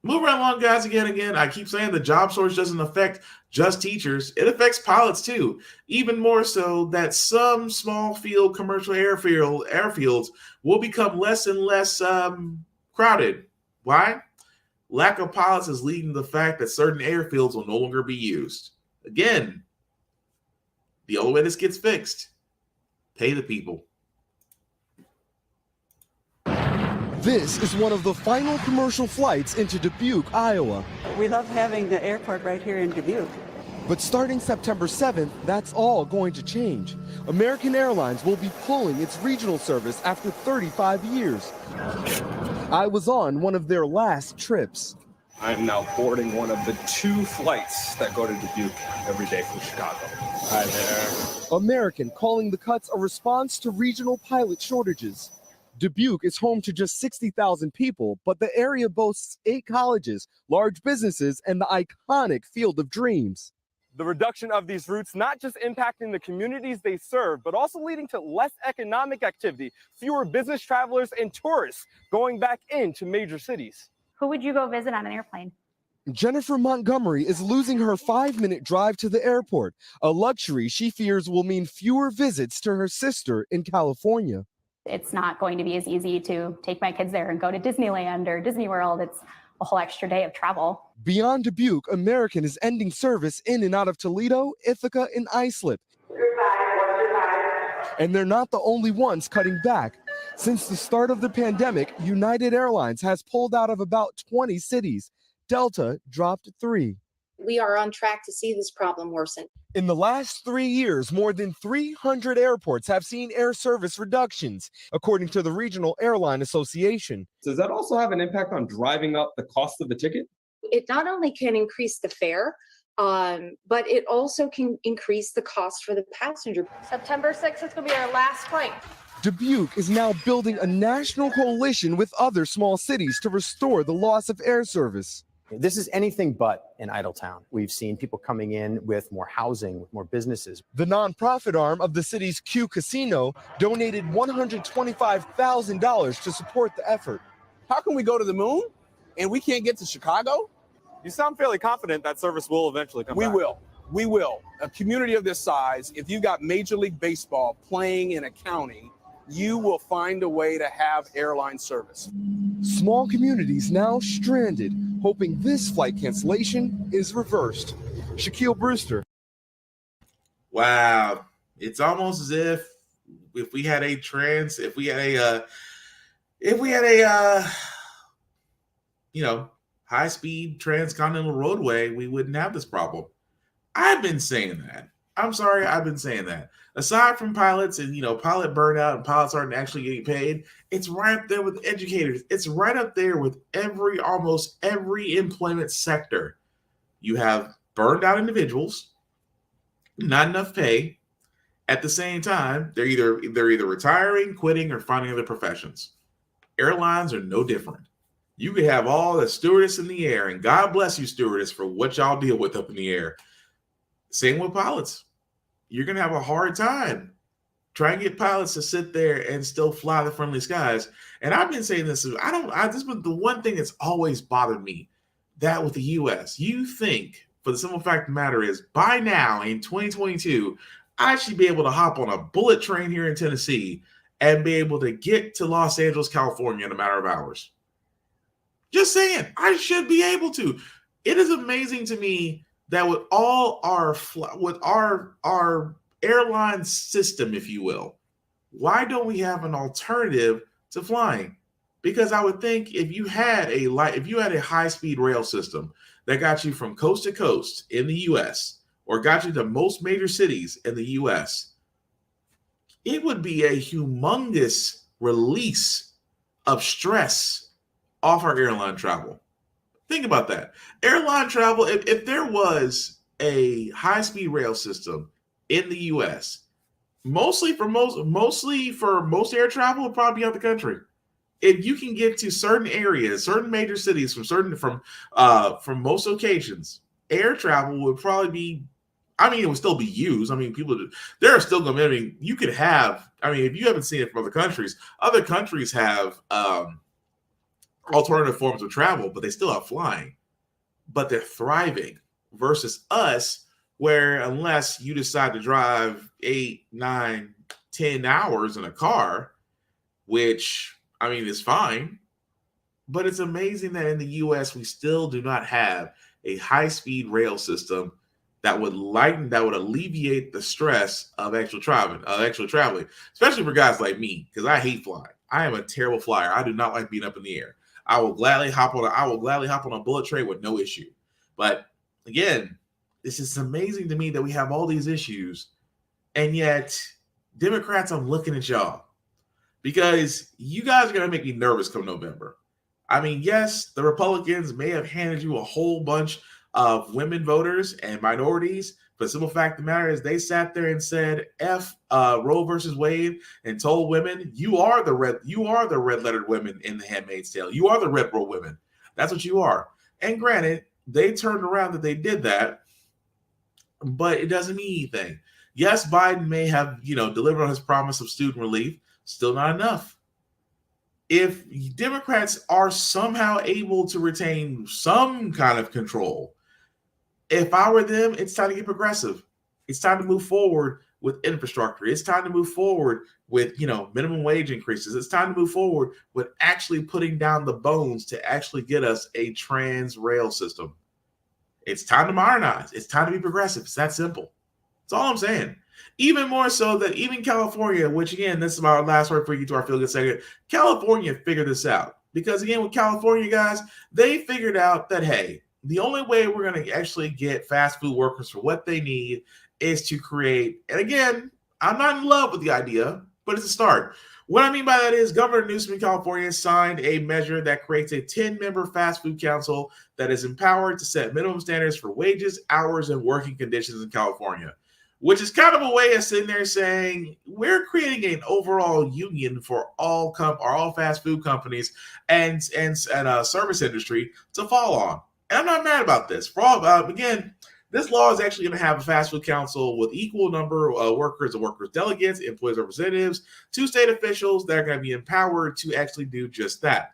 Move right along, guys. Again, I keep saying the job shortage doesn't affect just teachers. It affects pilots, too. Even more so that some small field commercial airfields will become less and less crowded. Why? Lack of pilots is leading to the fact that certain airfields will no longer be used. Again, the only way this gets fixed, pay the people. This is one of the final commercial flights into Dubuque, Iowa. We love having the airport right here in Dubuque. But starting September 7th, that's all going to change. American Airlines will be pulling its regional service after 35 years. I was on one of their last trips. I'm now boarding one of the 2 flights that go to Dubuque every day from Chicago. Hi there. American calling the cuts a response to regional pilot shortages. Dubuque is home to just 60,000 people, but the area boasts 8 colleges, large businesses, and the iconic Field of Dreams. The reduction of these routes not just impacting the communities they serve, but also leading to less economic activity, fewer business travelers and tourists going back into major cities. Who would you go visit on an airplane? Jennifer Montgomery is losing her 5-minute drive to the airport, a luxury she fears will mean fewer visits to her sister in California. It's not going to be as easy to take my kids there and go to Disneyland or Disney World. It's a whole extra day of travel. Beyond Dubuque, American is ending service in and out of Toledo, Ithaca, and Islip. And they're not the only ones cutting back. Since the start of the pandemic, United Airlines has pulled out of about 20 cities. Delta dropped 3. We are on track to see this problem worsen. In the last 3 years, more than 300 airports have seen air service reductions, according to the Regional Airline Association. Does that also have an impact on driving up the cost of the ticket? It not only can increase the fare, but it also can increase the cost for the passenger. September 6th is going to be our last flight. Dubuque is now building a national coalition with other small cities to restore the loss of air service. This is anything but an idle town. We've seen people coming in with more housing, with more businesses. The nonprofit arm of the city's Q Casino donated $125,000 to support the effort. How can we go to the moon and we can't get to Chicago? You sound fairly confident that service will eventually come back. We will. A community of this size, if you've got Major League Baseball playing in a county, you will find a way to have airline service. Small communities now stranded, hoping this flight cancellation is reversed. Shaquille Brewster. Wow. It's almost as if we had a high-speed transcontinental roadway, we wouldn't have this problem. I've been saying that. I'm sorry, I've been saying that. Aside from pilots and, pilot burnout and pilots aren't actually getting paid, it's right up there with educators. It's right up there with almost every employment sector. You have burned out individuals, not enough pay. At the same time, they're either retiring, quitting, or finding other professions. Airlines are no different. You could have all the stewardess in the air, and God bless you, stewardess, for what y'all deal with up in the air. Same with pilots. You're going to have a hard time trying to get pilots to sit there and still fly the friendly skies. And I've been saying this. This is the one thing that's always bothered me, that with the U.S. You think, for the simple fact of the matter is, by now in 2022, I should be able to hop on a bullet train here in Tennessee and be able to get to Los Angeles, California in a matter of hours. Just saying, I should be able to. It is amazing to me that with all our airline system, if you will, why don't we have an alternative to flying? Because I would think if you had a high-speed rail system that got you from coast to coast in the U.S. or got you to most major cities in the U.S., it would be a humongous release of stress off our airline travel. Think about that. Airline travel, if there was a high-speed rail system in the U.S., mostly for most air travel, would probably be out the country. If you can get to certain areas, certain major cities from most locations, air travel would probably be. It would still be used. There are still going to be. You could have. If you haven't seen it from other countries have alternative forms of travel, but they still have flying, but they're thriving versus us, where unless you decide to drive 8, 9, 10 hours in a car, which is fine, but it's amazing that in the U.S. we still do not have a high-speed rail system that would alleviate the stress of actual traveling, especially for guys like me, because I hate flying. I am a terrible flyer. I do not like being up in the air. I will gladly hop on a bullet train with no issue. But again, it's just amazing to me that we have all these issues, and yet Democrats, I'm looking at y'all because you guys are going to make me nervous come November. Yes, the Republicans may have handed you a whole bunch of women voters and minorities, but the simple fact of the matter is they sat there and said F Roe versus Wade and told women, you are the red-lettered women in The Handmaid's Tale. You are the red robe women. That's what you are. And granted, they turned around that they did that, but it doesn't mean anything. Yes, Biden may have, delivered on his promise of student relief, still not enough. If Democrats are somehow able to retain some kind of control, if I were them, it's time to get progressive. It's time to move forward with infrastructure. It's time to move forward with, minimum wage increases. It's time to move forward with actually putting down the bones to actually get us a trans rail system. It's time to modernize. It's time to be progressive. It's that simple. That's all I'm saying. Even more so that even California, which again, this is my last word for you to our feel good segment. California figured this out because again, with California guys, they figured out that, hey, the only way we're going to actually get fast food workers for what they need is to create, and again, I'm not in love with the idea, but it's a start. What I mean by that is Governor Newsom in California signed a measure that creates a 10-member fast food council that is empowered to set minimum standards for wages, hours, and working conditions in California, which is kind of a way of sitting there saying we're creating an overall union for all fast food companies and service industry to fall on. And I'm not mad about this. Again, this law is actually going to have a fast food council with equal number of workers and workers delegates, employees representatives, 2 state officials that are going to be empowered to actually do just that.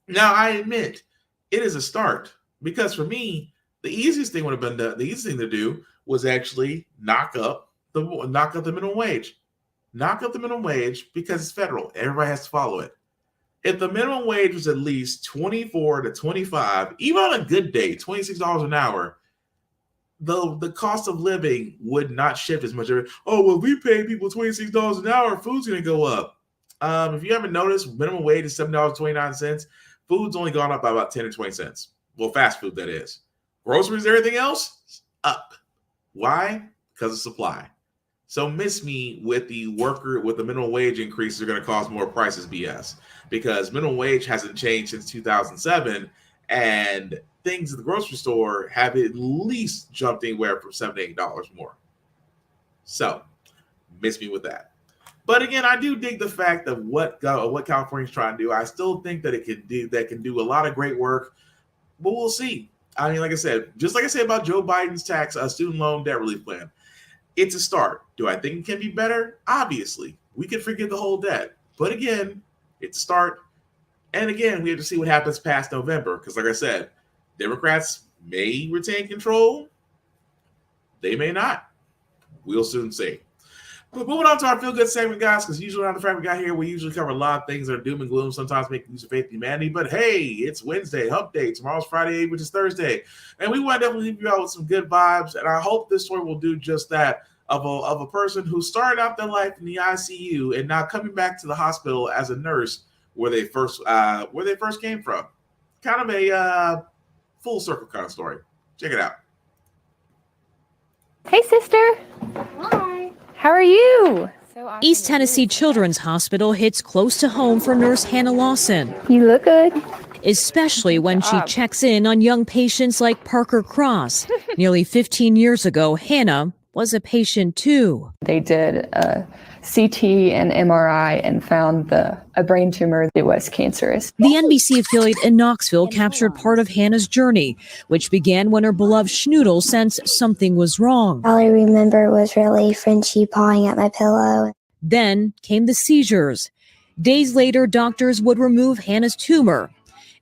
Now, I admit it is a start because for me, the easiest thing would have been the easiest thing to do was actually knock up the minimum wage. Knock up the minimum wage because it's federal. Everybody has to follow it. If the minimum wage was at least 24 to 25, even on a good day, $26 an hour, the cost of living would not shift as much. Oh, well, we pay people $26 an hour, food's going to go up. If you haven't noticed, minimum wage is $7.29. Food's only gone up by about 10 or 20 cents. Well, fast food, that is. Groceries, everything else, up. Why? Because of supply. So miss me with the minimum wage increases are going to cause more prices BS, because minimum wage hasn't changed since 2007, and things at the grocery store have at least jumped anywhere from $7 to $8 more. So miss me with that. But again, I do dig the fact of what California's trying to do. I still think that it can do a lot of great work, but we'll see. I mean, like I said about Joe Biden's student loan debt relief plan, it's a start. Do I think it can be better? Obviously, we can forgive the whole debt, but again, it's a start. And again, we have to see what happens past November, because like I said, Democrats may retain control. They may not. We'll soon see. But moving on to our feel-good segment, guys, because usually on the Frack we got here, we usually cover a lot of things that are doom and gloom, sometimes making use of faith in humanity. But hey, it's Wednesday, hump day. Tomorrow's Friday, which is Thursday. And we want to definitely leave you out with some good vibes. And I hope this story will do just that, of a person who started out their life in the ICU and now coming back to the hospital as a nurse where they first came from. Kind of a full circle kind of story. Check it out. Hey, sister. Hi. How are you? East Tennessee Children's Hospital hits close to home for nurse Hannah Lawson. You look good. Especially when she checks in on young patients like Parker Cross. Nearly 15 years ago, Hannah was a patient too. They did a CT and MRI and found a brain tumor that was cancerous. The NBC affiliate in Knoxville captured part of Hannah's journey, which began when her beloved Schnoodle sensed something was wrong. All I remember was really Frenchie pawing at my pillow. Then came the seizures. Days later, doctors would remove Hannah's tumor.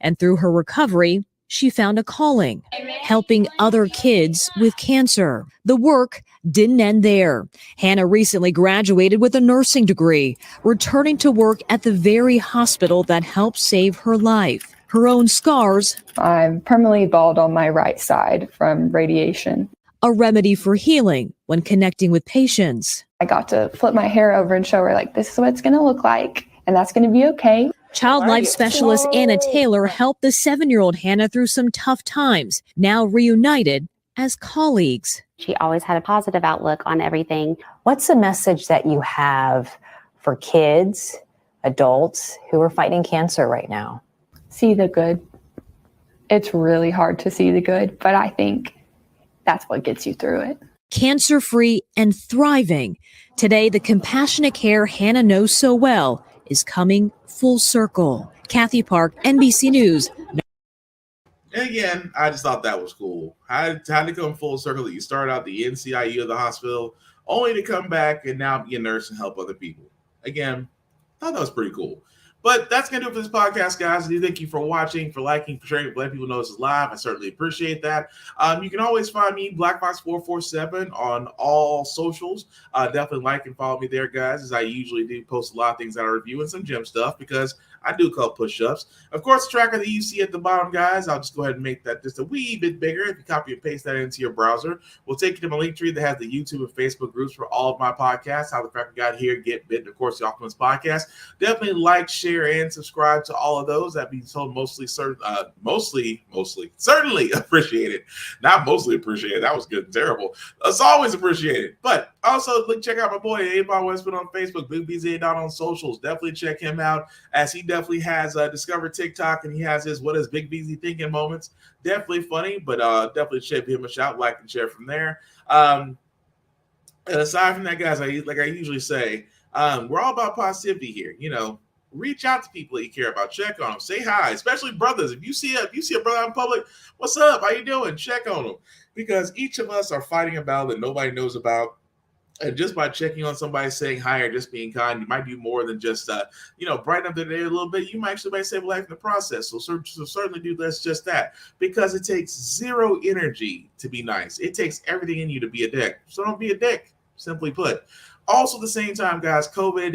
And through her recovery, she found a calling, helping other kids with cancer. The work didn't end there. Hannah recently graduated with a nursing degree, returning to work at the very hospital that helped save her life. Her own scars. I'm permanently bald on my right side from radiation. A remedy for healing when connecting with patients. I got to flip my hair over and show her, like, this is what it's going to look like, and that's going to be okay. Child life specialist Anna Taylor helped the 7-year-old Hannah through some tough times, now reunited as colleagues. She always had a positive outlook on everything. What's the message that you have for kids, adults who are fighting cancer right now? See the good. It's really hard to see the good, but I think that's what gets you through it. Cancer-free and thriving. Today, the compassionate care Hannah knows so well is coming full circle. Kathy Park, NBC News. And again, I just thought that was cool. How to come full circle that you start out the NCIU of the hospital, only to come back and now be a nurse and help other people. Again, I thought that was pretty cool. But that's going to do it for this podcast, guys. I do thank you for watching, for liking, for sharing, for letting people know this is live. I certainly appreciate that. You can always find me, BlackFox447, on all socials. Definitely like and follow me there, guys, as I usually do post a lot of things that I review and some gym stuff because I do a couple push-ups. Of course, the tracker that you see at the bottom, guys, I'll just go ahead and make that just a wee bit bigger. If you copy and paste that into your browser, we'll take you to my link tree that has the YouTube and Facebook groups for all of my podcasts, How the Frack Got Here, Get Bit, and of course, the Optimus Podcast. Definitely like, share, and subscribe to all of those. That'd be so certainly appreciated. Not mostly appreciated. That was good and terrible. It's always appreciated. But also, check out my boy, Avon Westman on Facebook, Big BZ on socials. Definitely check him out, as he definitely has discovered TikTok, and he has his What Is Big BZ Thinking moments. Definitely funny, but definitely check him a shout, like and share from there. And aside from that, guys, like I usually say, we're all about positivity here. You know, reach out to people that you care about. Check on them. Say hi, especially brothers. If you see a brother out in public, what's up? How you doing? Check on them, because each of us are fighting a battle that nobody knows about. And just by checking on somebody, saying hi, or just being kind, you might do more than just, brighten up their day a little bit. You might actually save life in the process. So certainly do just that, because it takes zero energy to be nice. It takes everything in you to be a dick. So don't be a dick, simply put. Also, at the same time, guys, COVID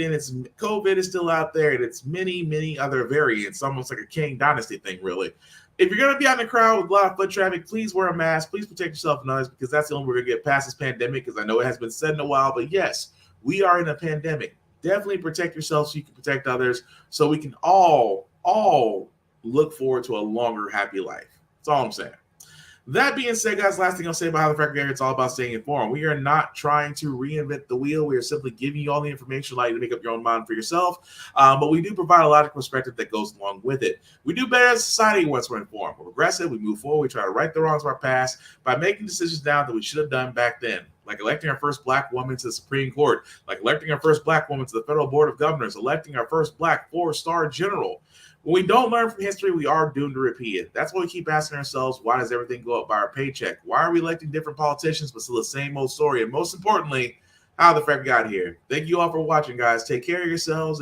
is still out there, and it's many other variants, almost like a King Dynasty thing, really. If you're going to be out in the crowd with a lot of foot traffic, please wear a mask. Please protect yourself and others, because that's the only way we're going to get past this pandemic, because I know it has been said in a while, but yes, we are in a pandemic. Definitely protect yourself so you can protect others, so we can all look forward to a longer, happy life. That's all I'm saying. That being said, guys, last thing I'll say about How the Frack Got Here, it's all about staying informed. We are not trying to reinvent the wheel. We are simply giving you all the information, allowing you to make up your own mind for yourself. But we do provide a lot of perspective that goes along with it. We do better as a society once we're informed. We're progressive. We move forward. We try to right the wrongs of our past by making decisions now that we should have done back then, like electing our first Black woman to the Supreme Court, like electing our first Black woman to the Federal Board of Governors, electing our first Black 4-star general. When we don't learn from history, we are doomed to repeat it. That's why we keep asking ourselves, why does everything go up by our paycheck? Why are we electing different politicians, but still the same old story? And most importantly, how the Frack got here. Thank you all for watching, guys. Take care of yourselves.